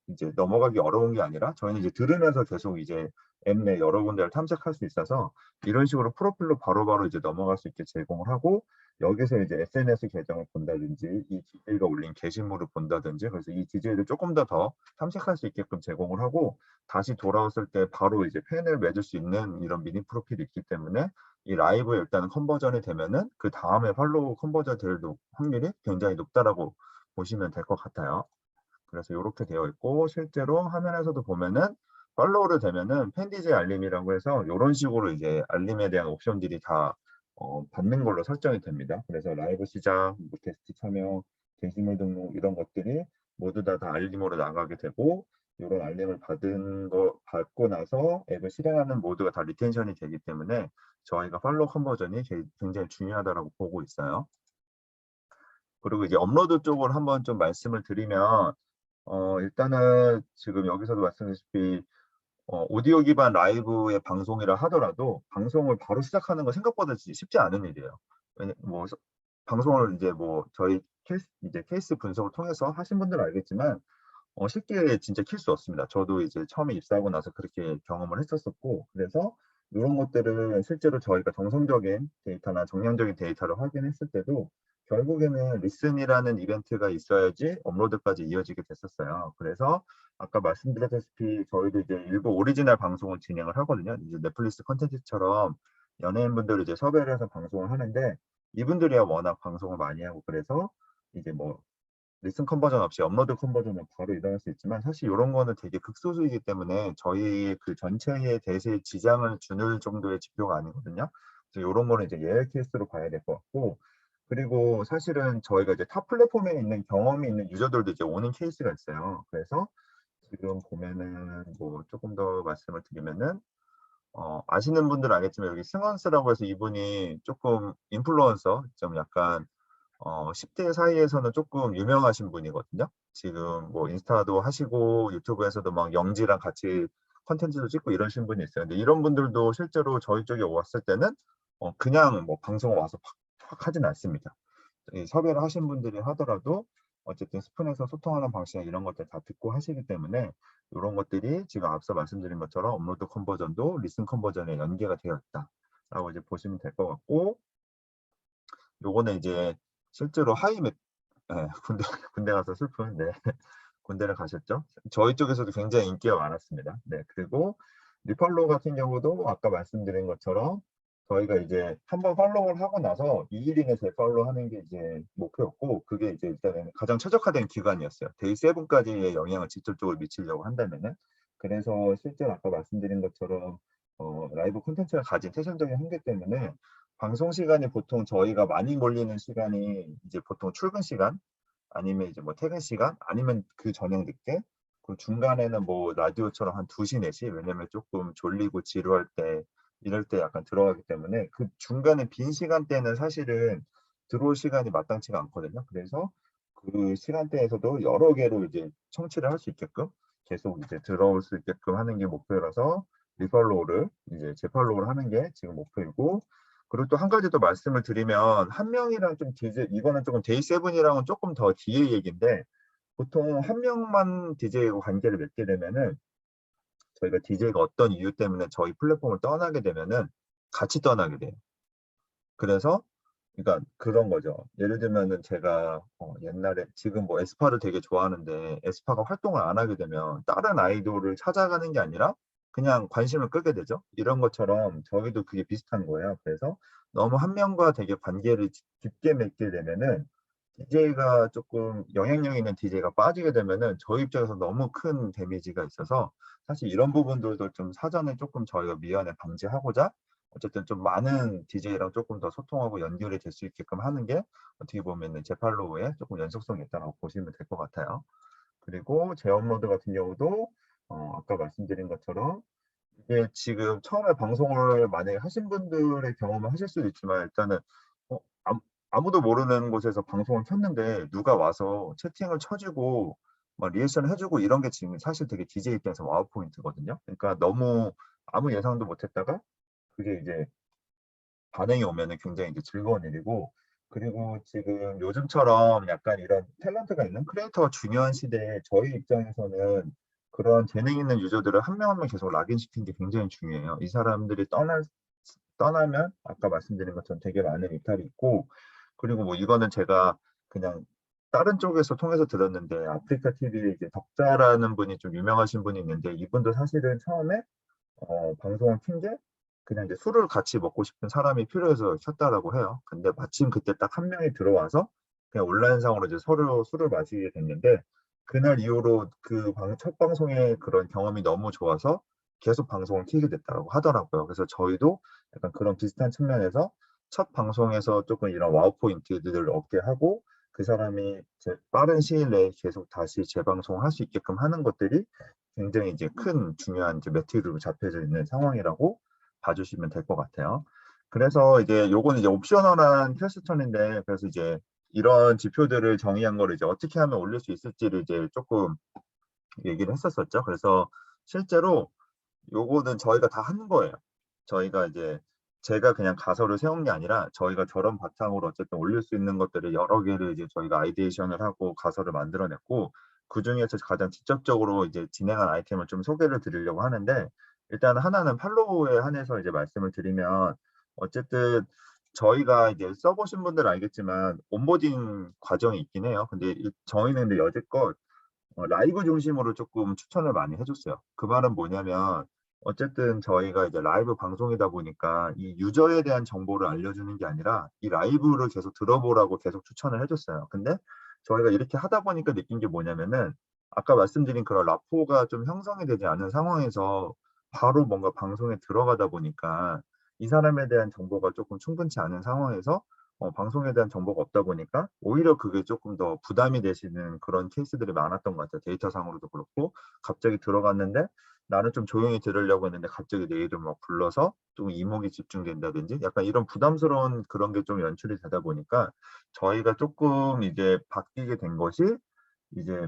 이제 넘어가기 어려운 게 아니라 저희는 이제 들으면서 계속 이제 앱 내 여러 군데를 탐색할 수 있어서 이런 식으로 프로필로 바로바로 이제 넘어갈 수 있게 제공을 하고 여기서 이제 SNS 계정을 본다든지 이 DJ가 올린 게시물을 본다든지 그래서 이 DJ를 조금 더 탐색할 수 있게끔 제공을 하고 다시 돌아왔을 때 바로 이제 팬을 맺을 수 있는 이런 미니 프로필이 있기 때문에 이 라이브에 일단은 컨버전이 되면은 그 다음에 팔로우 컨버전 될 확률이 굉장히 높다라고 보시면 될 것 같아요. 그래서 이렇게 되어 있고, 실제로 화면에서도 보면은 팔로우를 되면은 팬 DJ 알림이라고 해서 이런 식으로 이제 알림에 대한 옵션들이 다 받는 걸로 설정이 됩니다. 그래서 라이브 시작, 뭐 게스트 참여, 게시물 등록 이런 것들이 모두 다 알림으로 나가게 되고, 이런 알림을 받고 나서 앱을 실행하는 모두가 다 리텐션이 되기 때문에 저희가 팔로우 컨버전이 굉장히 중요하다고 보고 있어요. 그리고 이제 업로드 쪽을 한번 좀 말씀을 드리면, 일단은 지금 여기서도 말씀드렸다시피 오디오 기반 라이브의 방송이라 하더라도 방송을 바로 시작하는 건 생각보다 쉽지 않은 일이에요. 방송을 이제 뭐 저희 케이스 분석을 통해서 하신 분들은 알겠지만 쉽게 진짜 킬 수 없습니다. 저도 이제 처음에 입사하고 나서 그렇게 경험을 했었었고, 그래서 이런 것들은 실제로 저희가 정성적인 데이터나 정량적인 데이터를 확인했을 때도 결국에는 리슨이라는 이벤트가 있어야지 업로드까지 이어지게 됐었어요. 그래서 아까 말씀드렸다시피 저희도 이제 일부 오리지널 방송을 진행을 하거든요. 이제 넷플릭스 콘텐츠처럼 연예인분들을 이제 섭외를 해서 방송을 하는데, 이분들이야 워낙 방송을 많이 하고 그래서 이제 뭐 리슨 컨버전 없이 업로드 컨버전은 바로 일어날 수 있지만, 사실 이런 거는 되게 극소수이기 때문에 저희 그 전체의 대세에 지장을 주는 정도의 지표가 아니거든요. 그래서 이런 거는 이제 예외 케이스로 봐야 될 것 같고, 그리고 사실은 저희가 이제 타 플랫폼에 있는 경험이 있는 유저들도 이제 오는 케이스가 있어요. 그래서 지금 보면은 뭐 조금 더 말씀을 드리면은 아시는 분들은 알겠지만 여기 승원스라고 해서 이분이 조금 인플루언서 좀 약간 10대 사이에서는 조금 유명하신 분이거든요. 지금 뭐 인스타도 하시고 유튜브에서도 막 영지랑 같이 컨텐츠도 찍고 이러신 분이 있어요. 근데 이런 분들도 실제로 저희 쪽에 왔을 때는 그냥 뭐 방송 와서 팍 하진 않습니다. 섭외를 하신 분들이 하더라도 어쨌든 스푼에서 소통하는 방식 이런 것들 다 듣고 하시기 때문에 이런 것들이 지금 앞서 말씀드린 것처럼 업로드 컨버전도 리슨 컨버전에 연계가 되어 있다라고 이제 보시면 될 것 같고, 요거는 이제 실제로 하이맵, 예, 군대 가서 슬픈, 네, 군대를 가셨죠. 저희 쪽에서도 굉장히 인기가 많았습니다. 네, 그리고 리팔로우 같은 경우도 아까 말씀드린 것처럼 저희가 이제 한번 팔로우를 하고 나서 2일 이내 재팔로우 하는 게 이제 목표였고, 그게 이제 일단은 가장 최적화된 기간이었어요. 데이 7까지의 영향을 직접적으로 미치려고 한다면은. 그래서 실제로 아까 말씀드린 것처럼 라이브 콘텐츠가 가진 세션적인 한계 때문에 방송 시간이 보통 저희가 많이 몰리는 시간이 이제 보통 출근 시간, 아니면 이제 뭐 퇴근 시간, 아니면 그 저녁 늦게, 그 중간에는 뭐 라디오처럼 한 2시, 4시, 왜냐면 조금 졸리고 지루할 때, 이럴 때 약간 들어가기 때문에 그 중간에 빈 시간대는 사실은 들어올 시간이 마땅치가 않거든요. 그래서 그 시간대에서도 여러 개로 이제 청취를 할 수 있게끔 계속 이제 들어올 수 있게끔 하는 게 목표라서 리팔로우를 이제 재팔로우를 하는 게 지금 목표이고, 그리고 또 한 가지 더 말씀을 드리면, 한 명이랑 좀 이거는 조금 데이 세븐이랑은 조금 더 뒤의 얘기인데, 보통 한 명만 DJ하고 관계를 맺게 되면은 저희가 DJ가 어떤 이유 때문에 저희 플랫폼을 떠나게 되면은 같이 떠나게 돼요. 그래서 그러니까 그런 거죠. 예를 들면은 제가 옛날에 지금 뭐 에스파를 되게 좋아하는데 에스파가 활동을 안 하게 되면 다른 아이돌을 찾아가는 게 아니라 그냥 관심을 끄게 되죠. 이런 것처럼 저희도 그게 비슷한 거예요. 그래서 너무 한 명과 되게 관계를 깊게 맺게 되면은 DJ가 조금 영향력 있는 DJ가 빠지게 되면은 저희 입장에서 너무 큰 데미지가 있어서, 사실 이런 부분들도 좀 사전에 조금 저희가 미연에 방지하고자 어쨌든 좀 많은 DJ랑 조금 더 소통하고 연결이 될 수 있게끔 하는 게 어떻게 보면은 제팔로우에 조금 연속성이 있다고 보시면 될 것 같아요. 그리고 재업로드 같은 경우도 아까 말씀드린 것처럼 이게 지금 처음에 방송을 만약에 하신 분들의 경험을 하실 수도 있지만, 일단은 어, 아무도 모르는 곳에서 방송을 켰는데 누가 와서 채팅을 쳐주고 막 리액션을 해주고 이런 게 지금 사실 되게 DJ 입장에서 와우 포인트거든요. 그러니까 너무 아무 예상도 못했다가 그게 이제 반응이 오면은 굉장히 이제 즐거운 일이고, 그리고 지금 요즘처럼 약간 이런 탤런트가 있는 크리에이터가 중요한 시대에 저희 입장에서는 그런 재능 있는 유저들을 한 명 한 명 계속 락인시키는 게 굉장히 중요해요. 이 사람들이 떠나면 아까 말씀드린 것처럼 되게 많은 이탈이 있고, 그리고 뭐 이거는 제가 그냥 다른 쪽에서 통해서 들었는데, 아프리카 TV에 이제 덕자라는 분이 좀 유명하신 분이 있는데, 이분도 사실은 처음에 방송을 킨 게 그냥 이제 술을 같이 먹고 싶은 사람이 필요해서 켰다라고 해요. 근데 마침 그때 딱 한 명이 들어와서 그냥 온라인상으로 이제 서로 술을 마시게 됐는데, 그날 이후로 첫 방송의 그런 경험이 너무 좋아서 계속 방송을 키게 됐다고 하더라고요. 그래서 저희도 약간 그런 비슷한 측면에서 첫 방송에서 조금 이런 와우 포인트들을 얻게 하고 그 사람이 빠른 시일 내에 계속 다시 재방송을 할 수 있게끔 하는 것들이 굉장히 이제 큰 중요한 이제 매트리로 잡혀져 있는 상황이라고 봐주시면 될 것 같아요. 그래서 이제 요거는 이제 옵셔널한 퀘스천인데, 그래서 이제 이런 지표들을 정의한 거를 이제 어떻게 하면 올릴 수 있을지를 이제 조금 얘기를 했었었죠. 그래서 실제로 요거는 저희가 다 한 거예요. 저희가 이제 제가 그냥 가설을 세운 게 아니라 저희가 저런 바탕으로 어쨌든 올릴 수 있는 것들을 여러 개를 이제 저희가 아이디에이션을 하고 가설을 만들어냈고, 그 중에서 가장 직접적으로 이제 진행한 아이템을 좀 소개를 드리려고 하는데, 일단 하나는 팔로우에 한해서 이제 말씀을 드리면, 어쨌든 저희가 이제 써보신 분들은 알겠지만 온보딩 과정이 있긴 해요. 근데 저희는 근데 여지껏 라이브 중심으로 조금 추천을 많이 해줬어요. 그 말은 뭐냐면, 어쨌든 저희가 이제 라이브 방송이다 보니까 이 유저에 대한 정보를 알려주는 게 아니라 이 라이브를 계속 들어보라고 계속 추천을 해줬어요. 근데 저희가 이렇게 하다 보니까 느낀 게 뭐냐면은, 아까 말씀드린 그런 라포가 좀 형성이 되지 않은 상황에서 바로 뭔가 방송에 들어가다 보니까 이 사람에 대한 정보가 조금 충분치 않은 상황에서 방송에 대한 정보가 없다 보니까 오히려 그게 조금 더 부담이 되시는 그런 케이스들이 많았던 것 같아요. 데이터상으로도 그렇고, 갑자기 들어갔는데 나는 좀 조용히 들으려고 했는데 갑자기 내 이름 막 불러서 좀 이목이 집중된다든지 약간 이런 부담스러운 그런 게 좀 연출이 되다 보니까 저희가 조금 이제 바뀌게 된 것이, 이제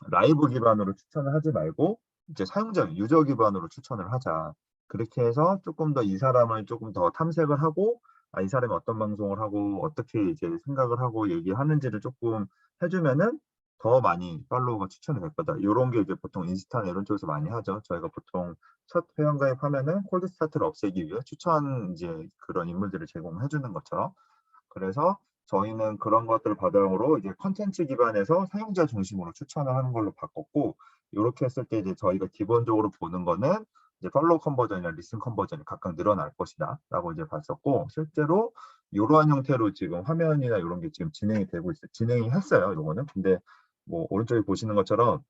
라이브 기반으로 추천을 하지 말고 이제 사용자 유저 기반으로 추천을 하자. 그렇게 해서 조금 더 이 사람을 조금 더 탐색을 하고, 이 사람이 어떤 방송을 하고 어떻게 이제 생각을 하고 얘기하는지를 조금 해주면은 더 많이 팔로우가 추천이 될 거다. 이런 게 이제 보통 인스타나 이런 쪽에서 많이 하죠. 저희가 보통 첫 회원 가입하면은 콜드 스타트를 없애기 위해 추천 이제 그런 인물들을 제공해 주는 것처럼, 그래서 저희는 그런 것들을 바탕으로 이제 컨텐츠 기반에서 사용자 중심으로 추천을 하는 걸로 바꿨고, 이렇게 했을 때 이제 저희가 기본적으로 보는 거는 이제 팔로우 컨버전이나 리슨 컨버전이 각각 늘어날 것이다 라고 이제 봤었고, 실제로 이러한 형태로 지금 화면이나 이런 게 지금 진행이 되고 있어요. 진행이 했어요, 요거는. 근데 뭐 오른쪽에 보시는 것처럼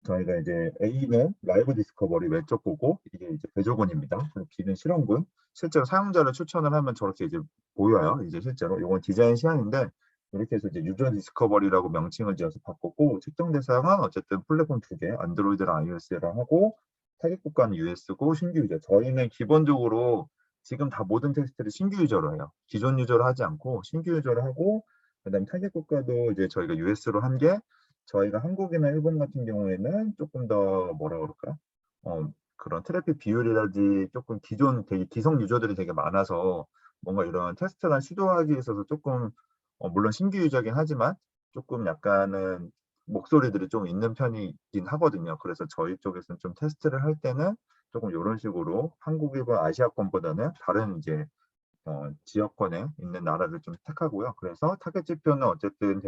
저희가 이제 A는 라이브 디스커버리 왼쪽 보고, 이게 이제 배조군입니다. 그리고 B는 실험군. 실제로 사용자를 추천을 하면 저렇게 이제 보여요. 이제 실제로 이건 디자인 시안인데, 이렇게 해서 이제 유저 디스커버리라고 명칭을 지어서 바꿨고, 특정 대상은 어쨌든 플랫폼 두 개, 안드로이드랑 iOS랑 하고, 타깃 국가는 US고 신규 유저. 저희는 기본적으로 지금 다 모든 테스트를 신규 유저로 해요. 기존 유저로 하지 않고 신규 유저로 하고, 그다음 타깃 국가도 이제 저희가 US로 한 게, 저희가 한국이나 일본 같은 경우에는 조금 더 뭐라 그럴까? 그런 트래픽 비율이라든지 조금 기존 되게 기성 유저들이 되게 많아서 뭔가 이런 테스트나 시도하기 있어서 조금 물론 신규 유저긴 하지만 조금 약간은 목소리들이 좀 있는 편이긴 하거든요. 그래서 저희 쪽에서는 좀 테스트를 할 때는 조금 이런 식으로 한국, 일본, 아시아권보다는 다른 이제 지역권에 있는 나라를 좀 택하고요. 그래서 타겟 지표는 어쨌든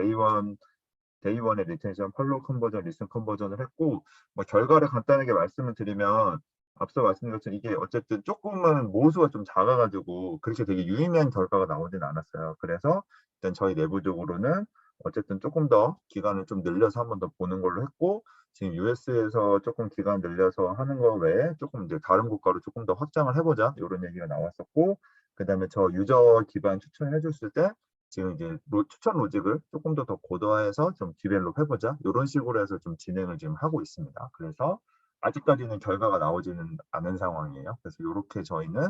데이원의 리텐션, 팔로우 컨버전, 리슨 컨버전을 했고, 뭐 결과를 간단하게 말씀을 드리면, 앞서 말씀드린 것처럼 이게 어쨌든 조금은 모수가 좀 작아가지고 그렇게 되게 유의미한 결과가 나오진 않았어요. 그래서 일단 저희 내부적으로는 어쨌든 조금 더 기간을 좀 늘려서 한 번 더 보는 걸로 했고, 지금 US에서 조금 기간 늘려서 하는 거 외에 조금 이제 다른 국가로 조금 더 확장을 해보자 이런 얘기가 나왔었고, 그다음에 저 유저 기반 추천해 줬을 때 지금 이제 추천 로직을 조금 더 고도화해서 좀 디벨롭 해보자 이런 식으로 해서 좀 진행을 지금 하고 있습니다. 그래서 아직까지는 결과가 나오지는 않은 상황이에요. 그래서 이렇게 저희는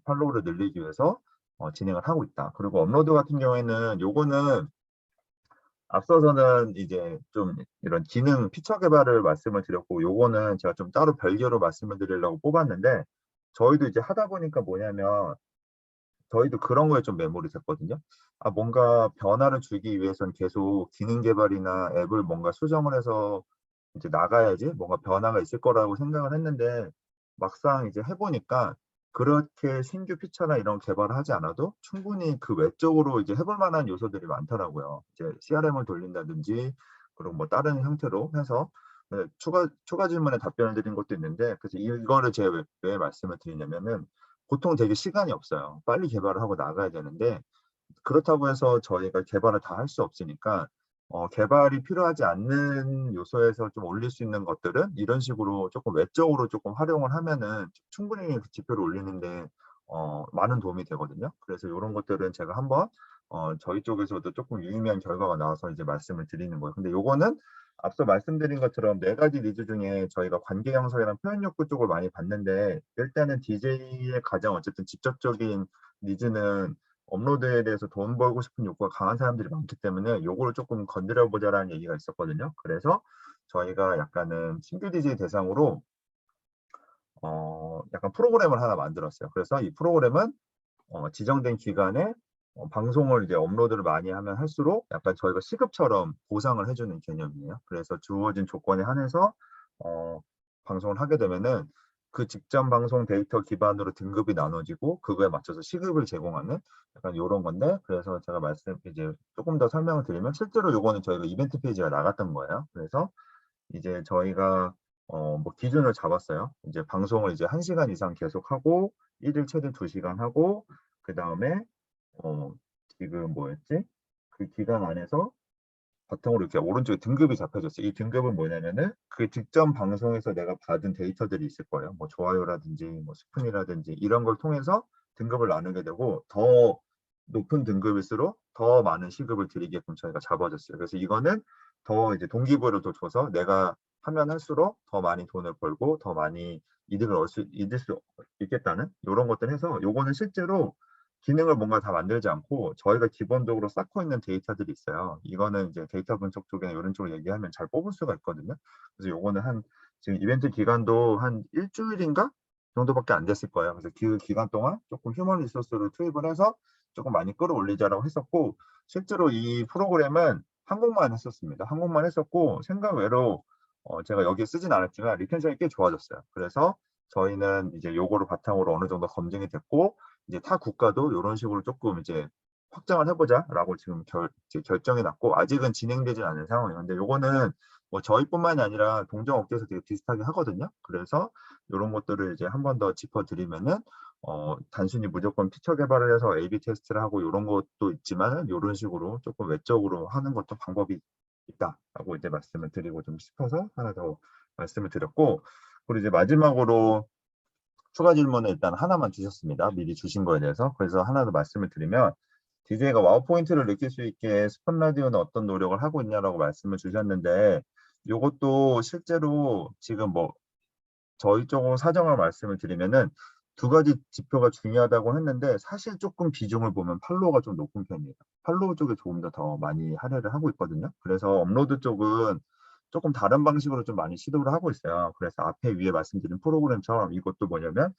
팔로우를 늘리기 위해서 진행을 하고 있다. 그리고 업로드 같은 경우에는 요거는 앞서서는 이제 좀 이런 기능 피처 개발을 말씀을 드렸고, 요거는 제가 좀 따로 별개로 말씀을 드리려고 뽑았는데, 저희도 이제 하다 보니까 뭐냐면 저희도 그런 거에 좀 매몰이 됐거든요. 뭔가 변화를 주기 위해서는 계속 기능 개발이나 앱을 뭔가 수정을 해서 이제 나가야지 뭔가 변화가 있을 거라고 생각을 했는데, 막상 이제 해보니까 그렇게 신규 피처나 이런 개발을 하지 않아도 충분히 그 외적으로 이제 해볼 만한 요소들이 많더라고요. 이제 CRM을 돌린다든지, 그리고 뭐 다른 형태로 해서 추가 질문에 답변을 드린 것도 있는데, 그래서 이거를 제가 왜 말씀을 드리냐면은, 보통 되게 시간이 없어요. 빨리 개발을 하고 나가야 되는데, 그렇다고 해서 저희가 개발을 다 할 수 없으니까 개발이 필요하지 않는 요소에서 좀 올릴 수 있는 것들은 이런 식으로 조금 외적으로 조금 활용을 하면은 충분히 그 지표를 올리는데 많은 도움이 되거든요. 그래서 이런 것들은 제가 한번 저희 쪽에서도 조금 유의미한 결과가 나와서 이제 말씀을 드리는 거예요. 근데 요거는 앞서 말씀드린 것처럼 네 가지 니즈 중에 저희가 관계 형성이랑 표현 욕구 쪽을 많이 봤는데, 일단은 DJ의 가장 어쨌든 직접적인 니즈는 업로드에 대해서 돈 벌고 싶은 욕구가 강한 사람들이 많기 때문에 요거를 조금 건드려 보자라는 얘기가 있었거든요. 그래서 저희가 약간은 신규 DJ 대상으로 약간 프로그램을 하나 만들었어요. 그래서 이 프로그램은 지정된 기간에 방송을 이제 업로드를 많이 하면 할수록 약간 저희가 시급처럼 보상을 해주는 개념이에요. 그래서 주어진 조건에 한해서 방송을 하게 되면은 그 직전 방송 데이터 기반으로 등급이 나눠지고 그거에 맞춰서 시급을 제공하는 약간 이런 건데, 그래서 제가 이제 조금 더 설명을 드리면 실제로 요거는 저희가 이벤트 페이지가 나갔던 거예요. 그래서 이제 저희가 뭐 기준을 잡았어요. 이제 방송을 이제 1시간 이상 계속하고 일일 최대 2시간 하고, 그 다음에 지금 뭐였지? 그 기간 안에서 바탕으로 이렇게 오른쪽에 등급이 잡혀졌어요. 이 등급은 뭐냐면은 그 직전 방송에서 내가 받은 데이터들이 있을 거예요. 뭐 좋아요라든지 뭐 스푼이라든지 이런 걸 통해서 등급을 나누게 되고, 더 높은 등급일수록 더 많은 시급을 드리게끔 저희가 잡아줬어요. 그래서 이거는 더 이제 동기부여를 더 줘서 내가 하면 할수록 더 많이 돈을 벌고 더 많이 이득을 얻을 수 있겠다는 이런 것들 해서, 요거는 실제로 기능을 뭔가 다 만들지 않고 저희가 기본적으로 쌓고 있는 데이터들이 있어요. 이거는 이제 데이터 분석 쪽이나 이런 쪽으로 얘기하면 잘 뽑을 수가 있거든요. 그래서 요거는 지금 이벤트 기간도 한 일주일인가 정도밖에 안 됐을 거예요. 그래서 그 기간 동안 조금 휴먼 리소스를 투입을 해서 조금 많이 끌어올리자라고 했었고, 실제로 이 프로그램은 한국만 했었습니다. 한국만 했었고 생각 외로 제가 여기에 쓰진 않았지만 리텐션이 꽤 좋아졌어요. 그래서 저희는 이제 요거를 바탕으로 어느 정도 검증이 됐고, 이제 타 국가도 이런 식으로 조금 이제 확장을 해보자라고 지금 이제 결정이 났고, 아직은 진행되지 않은 상황이에요. 근데 요거는 뭐 저희뿐만이 아니라 동종 업계에서 되게 비슷하게 하거든요. 그래서 이런 것들을 이제 한 번 더 짚어드리면은 단순히 무조건 피처 개발을 해서 A/B 테스트를 하고 이런 것도 있지만은 이런 식으로 조금 외적으로 하는 것도 방법이 있다라고 이제 말씀을 드리고 좀 싶어서 하나 더 말씀을 드렸고, 그리고 이제 마지막으로 추가 질문을 일단 하나만 주셨습니다. 미리 주신 거에 대해서. 그래서 하나 더 말씀을 드리면, DJ가 와우 포인트를 느낄 수 있게 스폰 라디오는 어떤 노력을 하고 있냐라고 말씀을 주셨는데, 이것도 실제로 지금 뭐 저희 쪽으로 사정을 말씀을 드리면은 두 가지 지표가 중요하다고 했는데, 사실 조금 비중을 보면 팔로워가 좀 높은 편이에요. 팔로워 쪽에 조금 더 많이 할애를 하고 있거든요. 그래서 업로드 쪽은 조금 다른 방식으로 좀 많이 시도를 하고 있어요. 그래서 앞에 위에 말씀드린 프로그램처럼 이것도 뭐냐면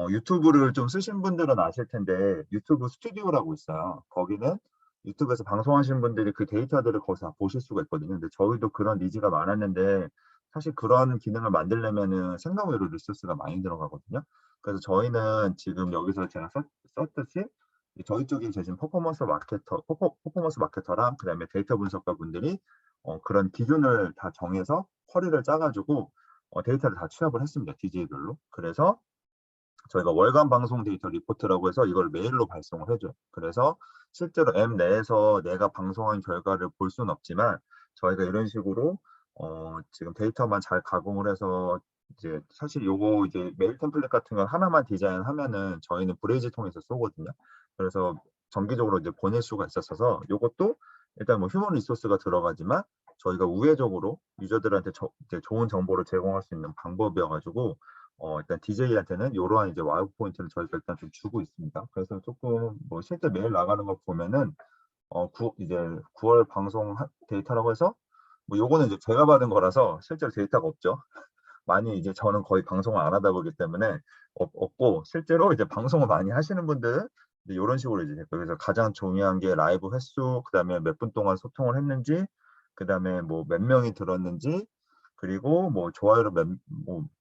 유튜브를 좀 쓰신 분들은 아실 텐데 유튜브 스튜디오라고 있어요. 거기는 유튜브에서 방송하시는 분들이 그 데이터들을 거기서 다 보실 수가 있거든요. 근데 저희도 그런 니즈가 많았는데 사실 그런 기능을 만들려면은 생각 외로 리소스가 많이 들어가거든요. 그래서 저희는 지금 여기서 제가 썼듯이 저희 쪽에 계신 퍼포먼스 마케터랑 그다음에 데이터 분석가 분들이 그런 기준을 다 정해서 쿼리를 짜가지고 데이터를 다 취합을 했습니다. DJ별로. 그래서 저희가 월간 방송 데이터 리포트라고 해서 이걸 메일로 발송을 해줘요. 그래서 실제로 앱 내에서 내가 방송한 결과를 볼 수는 없지만 저희가 이런 식으로 지금 데이터만 잘 가공을 해서 이제 사실 요거 이제 메일 템플릿 같은 건 하나만 디자인하면은 저희는 브레이즈 통해서 쏘거든요. 그래서 정기적으로 이제 보낼 수가 있었어서 요것도 일단 뭐 휴먼 리소스가 들어가지만 저희가 우회적으로 유저들한테 이제 좋은 정보를 제공할 수 있는 방법이어가지고 일단 DJ한테는 이러한 이제 와우 포인트를 저희가 일단 좀 주고 있습니다. 그래서 조금 뭐 실제 메일 나가는 거 보면은 이제 9월 방송 데이터라고 해서 뭐 요거는 이제 제가 받은 거라서 실제로 데이터가 없죠. 많이 이제 저는 거의 방송을 안 하다 보기 때문에 없고, 실제로 이제 방송을 많이 하시는 분들은 이런 식으로 이제 그래서 가장 중요한 게 라이브 횟수, 그다음에 몇 분 동안 소통을 했는지, 그다음에 뭐 몇 명이 들었는지, 그리고 뭐 좋아요를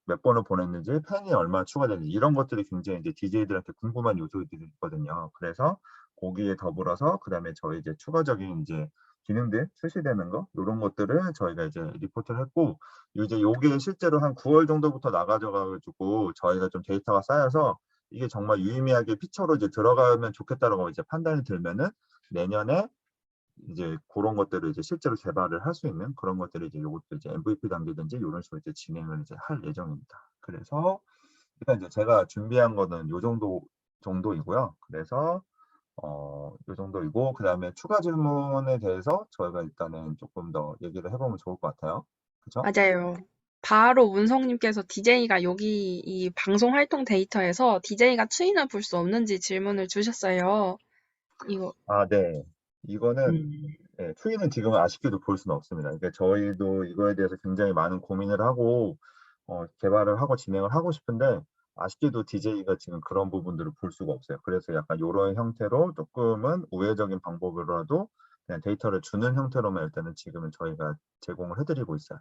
몇 번을 보냈는지, 팬이 얼마나 추가됐는지 이런 것들이 굉장히 이제 DJ들한테 궁금한 요소들이 있거든요. 그래서 거기에 더불어서 그다음에 저희 이제 추가적인 이제 기능들 출시되는 거 이런 것들을 저희가 이제 리포트를 했고, 이제 요게 실제로 한 9월 정도부터 나가져 가지고 저희가 좀 데이터가 쌓여서 이게 정말 유의미하게 피처로 이제 들어가면 좋겠다라고 이제 판단이 들면은 내년에 이제 그런 것들을 이제 실제로 개발을 할 수 있는 그런 것들이 이제 요것도 이제 MVP 단계든지 이런 식으로 이제 진행을 이제 할 예정입니다. 그래서 일단 이제 제가 준비한 거는 요 정도이고요. 그래서 요 정도이고 그다음에 추가 질문에 대해서 저희가 일단은 조금 더 얘기를 해보면 좋을 것 같아요. 그렇죠? 맞아요. 바로 운성님께서 DJ가 여기 이 방송 활동 데이터에서 DJ가 추인을 볼 수 없는지 질문을 주셨어요. 이거, 아, 네. 이거는 음, 추이는 지금은 아쉽게도 볼 수는 없습니다. 그러니까 저희도 이거에 대해서 굉장히 많은 고민을 하고 개발을 하고 진행을 하고 싶은데 아쉽게도 DJ가 지금 그런 부분들을 볼 수가 없어요. 그래서 약간 이런 형태로 조금은 우회적인 방법으로라도 그냥 데이터를 주는 형태로만 일단은 지금은 저희가 제공을 해드리고 있어요.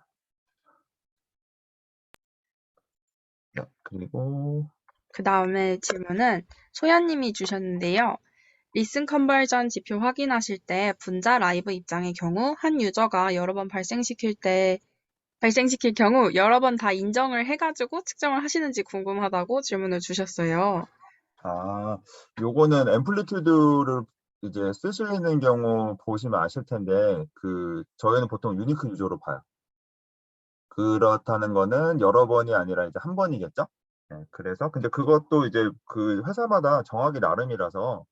네, 그리고 그 다음에 질문은 소연님이 주셨는데요. 리슨 컨버전 지표 확인하실 때 분자 라이브 입장의 경우 한 유저가 여러 번 발생시킬 경우 여러 번 다 인정을 해가지고 측정을 하시는지 궁금하다고 질문을 주셨어요. 요거는 앰플리튜드를 이제 쓰시는 경우 보시면 아실 텐데 저희는 보통 유니크 유저로 봐요. 그렇다는 거는 여러 번이 아니라 이제 한 번이겠죠? 네, 그래서 근데 그것도 이제 그 회사마다 정하기 나름이라서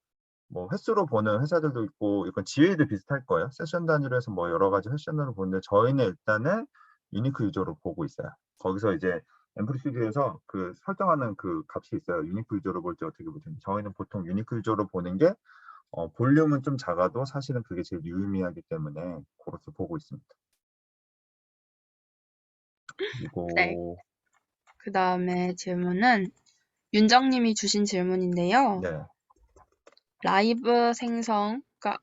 뭐 횟수로 보는 회사들도 있고 이건 지회도 비슷할 거예요. 세션 단위로 해서 뭐 여러 가지 세션으로 보는데 저희는 일단은 유니크 유저로 보고 있어요. 거기서 이제 앰플리튜드에서 그 설정하는 그 값이 있어요. 유니크 유저로 볼지 어떻게 볼지. 저희는 보통 유니크 유저로 보는 게 볼륨은 좀 작아도 사실은 그게 제일 유의미하기 때문에 그렇게 보고 있습니다. 네. 그리고 그 다음에 질문은 윤정님이 주신 질문인데요. 네. 라이브 생성가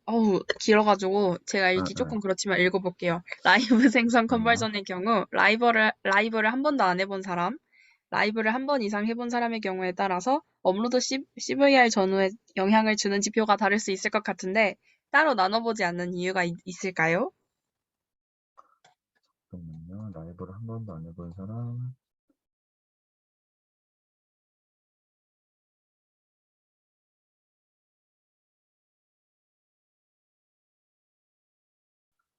길어가지고 제가 응, 읽기 응. 조금 그렇지만 읽어볼게요. 라이브 생성 잠깐만요. 컨버전의 경우 라이브를 한 번도 안 해본 사람, 라이브를 한 번 이상 해본 사람의 경우에 따라서 업로드 CVR 전후에 영향을 주는 지표가 다를 수 있을 것 같은데 따로 나눠보지 않는 이유가 있을까요? 잠깐만요. 라이브를 한 번도 안 해본 사람.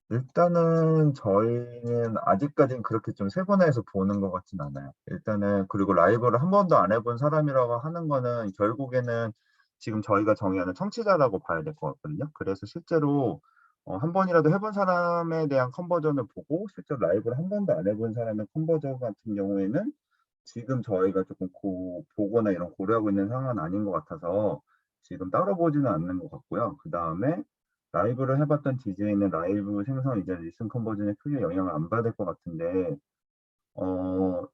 일단은 저희는 아직까지는 그렇게 좀 세분화해서 보는 것 같진 않아요. 일단은 그리고 라이브를 한 번도 안 해본 사람이라고 하는 거는 결국에는 지금 저희가 정의하는 청취자라고 봐야 될 것 같거든요. 그래서 실제로 한 번이라도 해본 사람에 대한 컨버전을 보고 실제로 라이브를 한 번도 안 해본 사람의 컨버전 같은 경우에는 지금 저희가 조금 보거나 이런 고려하고 있는 상황은 아닌 것 같아서 지금 따로 보지는 않는 것 같고요. 그 다음에 라이브를 해봤던 DJ는 라이브 생성 이제 리슨 컨버전에 크게 영향을 안 받을 것 같은데,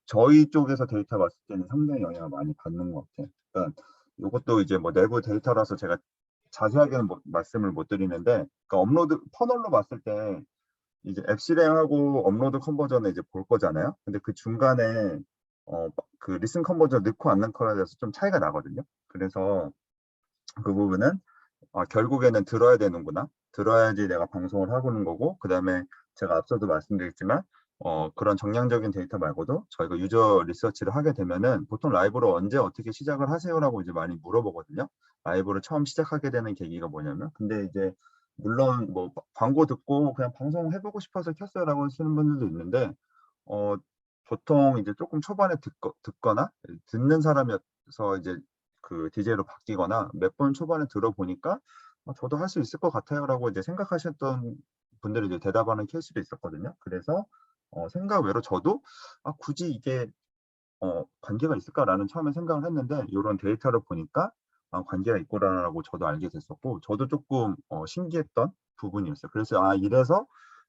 저희 쪽에서 데이터 봤을 때는 상당히 영향을 많이 받는 것 같아요. 그러니까 이것도 이제 뭐 내부 데이터라서 제가 자세하게는 말씀을 못 드리는데, 그러니까 퍼널로 봤을 때 이제 앱 실행하고 업로드 컨버전을 이제 볼 거잖아요. 근데 그 중간에 그 리슨 컨버전 넣고 안 넣고에 대해서 좀 차이가 나거든요. 그래서 그 부분은 결국에는 들어야 되는구나. 들어야지 내가 방송을 하고 있는 거고, 그 다음에 제가 앞서도 말씀드렸지만, 그런 정량적인 데이터 말고도 저희가 유저 리서치를 하게 되면은 보통 라이브로 언제 어떻게 시작을 하세요라고 이제 많이 물어보거든요. 라이브를 처음 시작하게 되는 계기가 뭐냐면, 근데 이제 물론 뭐 광고 듣고 그냥 방송 해보고 싶어서 켰어요라고 하시는 분들도 있는데, 어, 보통 이제 조금 초반에 듣거나 듣는 사람이어서 이제 그 DJ로 바뀌거나 몇 번 초반에 들어보니까 저도 할 수 있을 것 같아요라고 이제 생각하셨던 분들이 이제 대답하는 케이스도 있었거든요. 그래서 생각 외로 저도 굳이 이게 관계가 있을까라는 처음에 생각을 했는데 이런 데이터를 보니까 관계가 있구나라고 저도 알게 됐었고 저도 조금 신기했던 부분이었어요. 그래서 이래서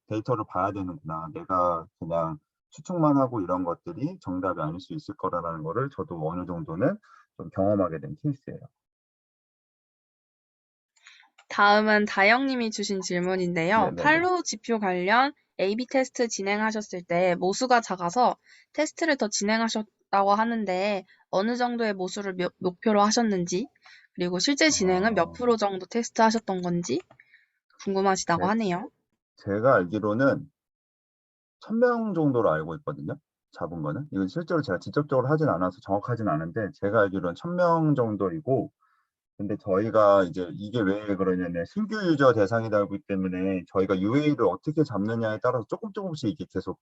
데이터를 봐야 되는구나. 내가 그냥 추측만 하고 이런 것들이 정답이 아닐 수 있을 거라는 거를 저도 어느 정도는 좀 경험하게 된 케이스예요. 다음은 다영님이 주신 질문인데요. 네네네. 팔로우 지표 관련 A/B 테스트 진행하셨을 때 모수가 작아서 테스트를 더 진행하셨다고 하는데 어느 정도의 모수를 목표로 하셨는지, 그리고 실제 진행은 몇 아, 프로 정도 테스트하셨던 건지 궁금하시다고 제, 하네요. 제가 알기로는 1000명 정도로 알고 있거든요. 잡은 거는. 이건 실제로 제가 직접적으로 하진 않아서 정확하진 않은데 제가 알기로는 1000명 정도이고 근데 저희가 이제 이게 왜 그러냐면 신규 유저 대상이다 보기 때문에 저희가 UA를 어떻게 잡느냐에 따라서 조금씩 이게 계속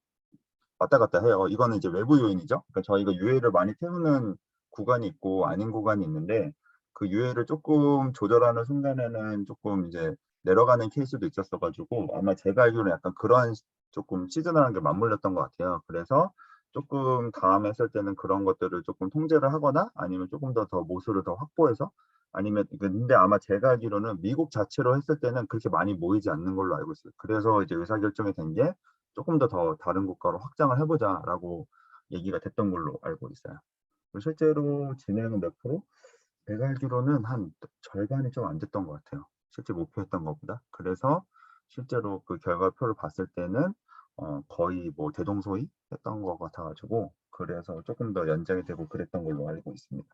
왔다 갔다 해요. 이거는 이제 외부 요인이죠. 그러니까 저희가 UA를 많이 태우는 구간이 있고 아닌 구간이 있는데 그 UA를 조금 조절하는 순간에는 조금 이제 내려가는 케이스도 있었어가지고 아마 제가 알기로는 약간 그러한 조금 시즌이라는 게 맞물렸던 것 같아요. 그래서 조금 다음에 했을 때는 그런 것들을 조금 통제를 하거나 아니면 조금 더 모수를 더 확보해서 아니면 근데 아마 제가 알기로는 미국 자체로 했을 때는 그렇게 많이 모이지 않는 걸로 알고 있어요. 그래서 이제 의사결정이 된 게 조금 더 다른 국가로 확장을 해보자라고 얘기가 됐던 걸로 알고 있어요. 실제로 진행은 몇 프로? 제가 알기로는 한 절반이 좀 안 됐던 것 같아요. 실제 목표했던 것보다. 그래서 실제로 그 결과표를 봤을 때는 거의 뭐 대동소이 했던 것 같아가지고 그래서 조금 더 연장이 되고 그랬던 걸로 알고 있습니다.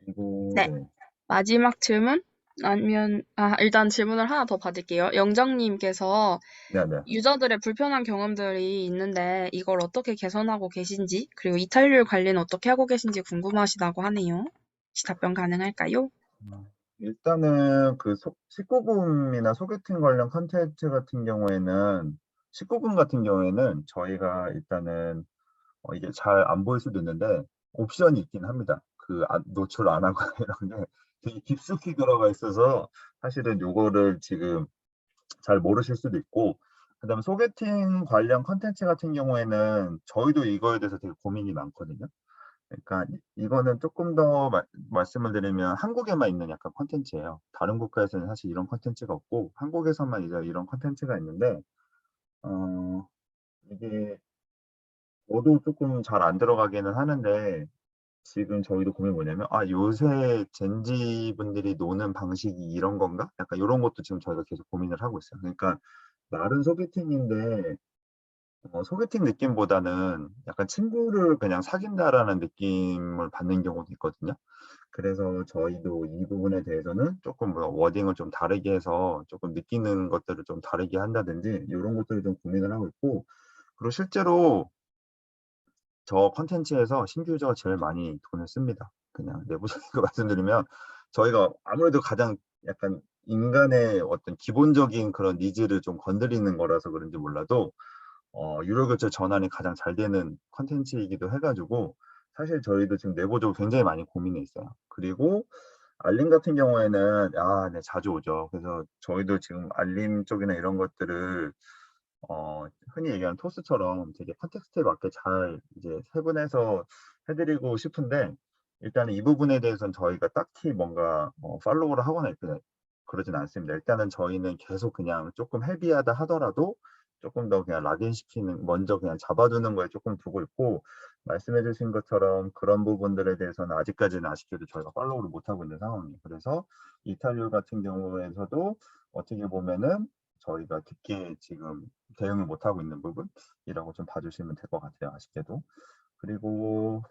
그리고 네. 네, 마지막 질문? 아니면, 일단 질문을 하나 더 받을게요. 영정님께서 네네. 유저들의 불편한 경험들이 있는데 이걸 어떻게 개선하고 계신지, 그리고 이탈률 관리는 어떻게 하고 계신지 궁금하시다고 하네요. 혹시 답변 가능할까요? 일단은 그 19금이나 소개팅 관련 컨텐츠 같은 경우에는 19금 같은 경우에는 저희가 일단은 이게 잘 안 보일 수도 있는데 옵션이 있긴 합니다. 노출 안 하거나 이런 게 되게 깊숙이 들어가 있어서 사실은 요거를 지금 잘 모르실 수도 있고 그다음에 소개팅 관련 컨텐츠 같은 경우에는 저희도 이거에 대해서 되게 고민이 많거든요. 그러니까 이거는 조금 더 말씀을 드리면 한국에만 있는 약간 컨텐츠예요. 다른 국가에서는 사실 이런 컨텐츠가 없고 한국에서만 이제 이런 컨텐츠가 있는데 어, 이게 저도 조금 잘 안 들어가기는 하는데 지금 저희도 고민이 뭐냐면 요새 젠지 분들이 노는 방식이 이런 건가? 약간 이런 것도 지금 저희가 계속 고민을 하고 있어요. 그러니까 말은 소개팅인데 소개팅 느낌보다는 약간 친구를 그냥 사귄다라는 느낌을 받는 경우도 있거든요. 그래서 저희도 이 부분에 대해서는 조금 뭐 워딩을 좀 다르게 해서 조금 느끼는 것들을 좀 다르게 한다든지 이런 것들을 좀 고민을 하고 있고 그리고 실제로 저 컨텐츠에서 신규 유저가 제일 많이 돈을 씁니다. 그냥 내부적인 거 말씀드리면 저희가 아무래도 가장 약간 인간의 어떤 기본적인 그런 니즈를 좀 건드리는 거라서 그런지 몰라도 유료 교체 전환이 가장 잘 되는 컨텐츠이기도 해가지고 사실 저희도 지금 내부적으로 굉장히 많이 고민해 있어요. 그리고 알림 같은 경우에는 네, 자주 오죠. 그래서 저희도 지금 알림 쪽이나 이런 것들을 흔히 얘기하는 토스처럼 되게 컨텍스트에 맞게 잘 이제 세분해서 해드리고 싶은데 일단은 이 부분에 대해서는 저희가 딱히 뭔가 팔로우를 하거나 이렇게 그러진 않습니다. 일단은 저희는 계속 그냥 조금 헤비하다 하더라도 조금 더 그냥 락인 시키는 먼저 그냥 잡아두는 거에 조금 두고 있고 말씀해 주신 것처럼 그런 부분들에 대해서는 아직까지는 아쉽게도 저희가 팔로우를 못하고 있는 상황이에요. 그래서 이탈률 같은 경우에서도 어떻게 보면은 저희가 깊게 지금 대응을 못하고 있는 부분이라고 좀 봐주시면 될 것 같아요. 아쉽게도. 그리고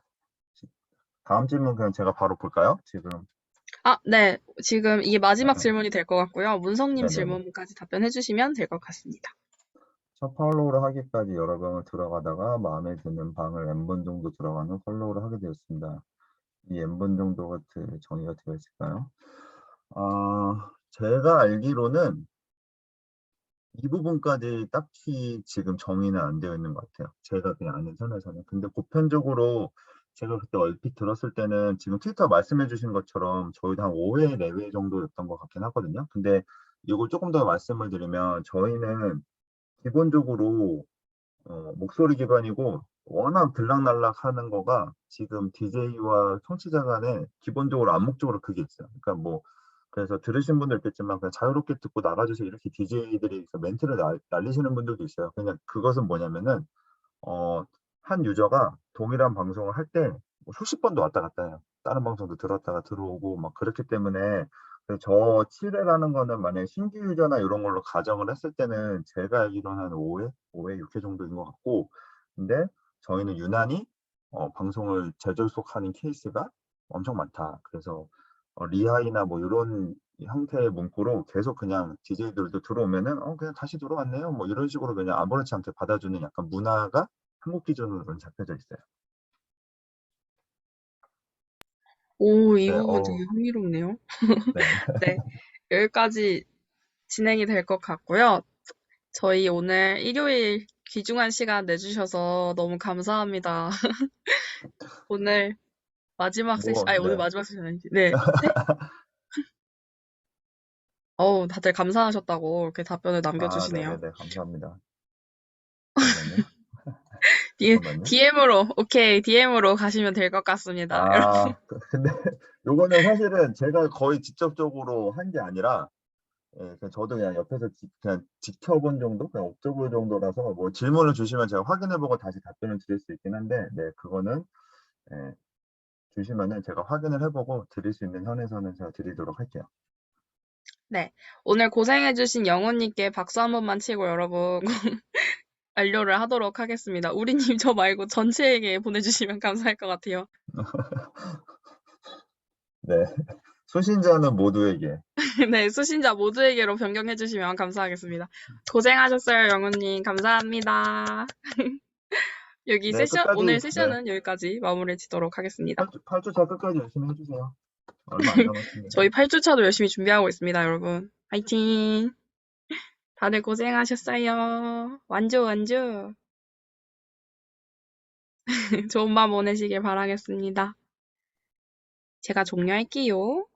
다음 질문 그냥 제가 바로 볼까요? 지금. 네. 지금 이게 마지막 네, 질문이 될 것 같고요. 문성님 네네네. 질문까지 답변해 주시면 될 것 같습니다. 첫 팔로우를 하기까지 여러 방을 들어가다가 마음에 드는 방을 n번 정도 들어간 후 팔로우를 하게 되었습니다. 이 n번 정도가 정의가 되어 있을까요? 제가 알기로는 이 부분까지 딱히 지금 정의는 안 되어 있는 것 같아요. 제가 그냥 아는 선에서는. 근데 보편적으로 제가 그때 얼핏 들었을 때는 지금 트위터 말씀해 주신 것처럼 저희도 한 5회, 4회 정도였던 것 같긴 하거든요. 근데 이걸 조금 더 말씀을 드리면 저희는 기본적으로 목소리 기반이고 워낙 들락날락 하는 거가 지금 DJ와 청취자 간에 기본적으로 암묵적으로 그게 있어요. 그러니까 뭐 그래서 들으신 분도 있겠지만 그냥 자유롭게 듣고 나가주세요 이렇게 DJ들이 멘트를 날리시는 분들도 있어요. 그냥 그것은 뭐냐면은 어, 한 유저가 동일한 방송을 할 때 수십 번도 왔다 갔다 해요. 다른 방송도 들었다가 들어오고 막 그렇기 때문에 저 7회라는 거는 만약에 신규 유저나 이런 걸로 가정을 했을 때는 제가 알기로는 한 5회, 5회, 6회 정도인 것 같고 근데 저희는 유난히 방송을 재접속하는 케이스가 엄청 많다. 그래서 리하이나 뭐 이런 형태의 문구로 계속 그냥 DJ들도 들어오면은 그냥 다시 들어왔네요. 뭐 이런 식으로 그냥 아무렇지 않게 받아주는 약간 문화가 한국 기준으로는 잡혀져 있어요. 오, 이 네, 부분 되게 흥미롭네요. 네. 네, 여기까지 진행이 될 것 같고요. 저희 오늘 일요일 귀중한 시간 내주셔서 너무 감사합니다. 오늘 마지막 세션, 뭐, 아니, 오늘 네. 마지막 세션 아니지. 네. 네? 어우, 다들 감사하셨다고 이렇게 답변을 아, 남겨주시네요. 네네네. 감사합니다. 잠깐만요. D, 잠깐만요. DM으로, 오케이, DM으로 가시면 될 것 같습니다. 아, 근데 요거는 사실은 제가 거의 직접적으로 한 게 아니라, 예, 그냥 저도 그냥 옆에서 그냥 지켜본 정도, 그냥 옵저버 정도라서 뭐 질문을 주시면 제가 확인해보고 다시 답변을 드릴 수 있긴 한데, 네, 그거는 예, 주시면은 제가 확인을 해보고 드릴 수 있는 선에서는 제가 드리도록 할게요. 네. 오늘 고생해주신 영호님께 박수 한 번만 치고 여러분 완료를 하도록 하겠습니다. 우리님 저 말고 전체에게 보내주시면 감사할 것 같아요. 네, 수신자는 모두에게. 네, 수신자 모두에게로 변경해주시면 감사하겠습니다. 고생하셨어요, 영호님. 감사합니다. 여기 네, 세션, 끝까지, 오늘 네, 세션은 여기까지 마무리 짓도록 하겠습니다. 8주차 끝까지 열심히 해주세요. 얼마 안 남았습니다. 저희 8주차도 열심히 준비하고 있습니다, 여러분. 화이팅! 다들 고생하셨어요. 완주, 완주. 좋은 밤 보내시길 바라겠습니다. 제가 종료할게요.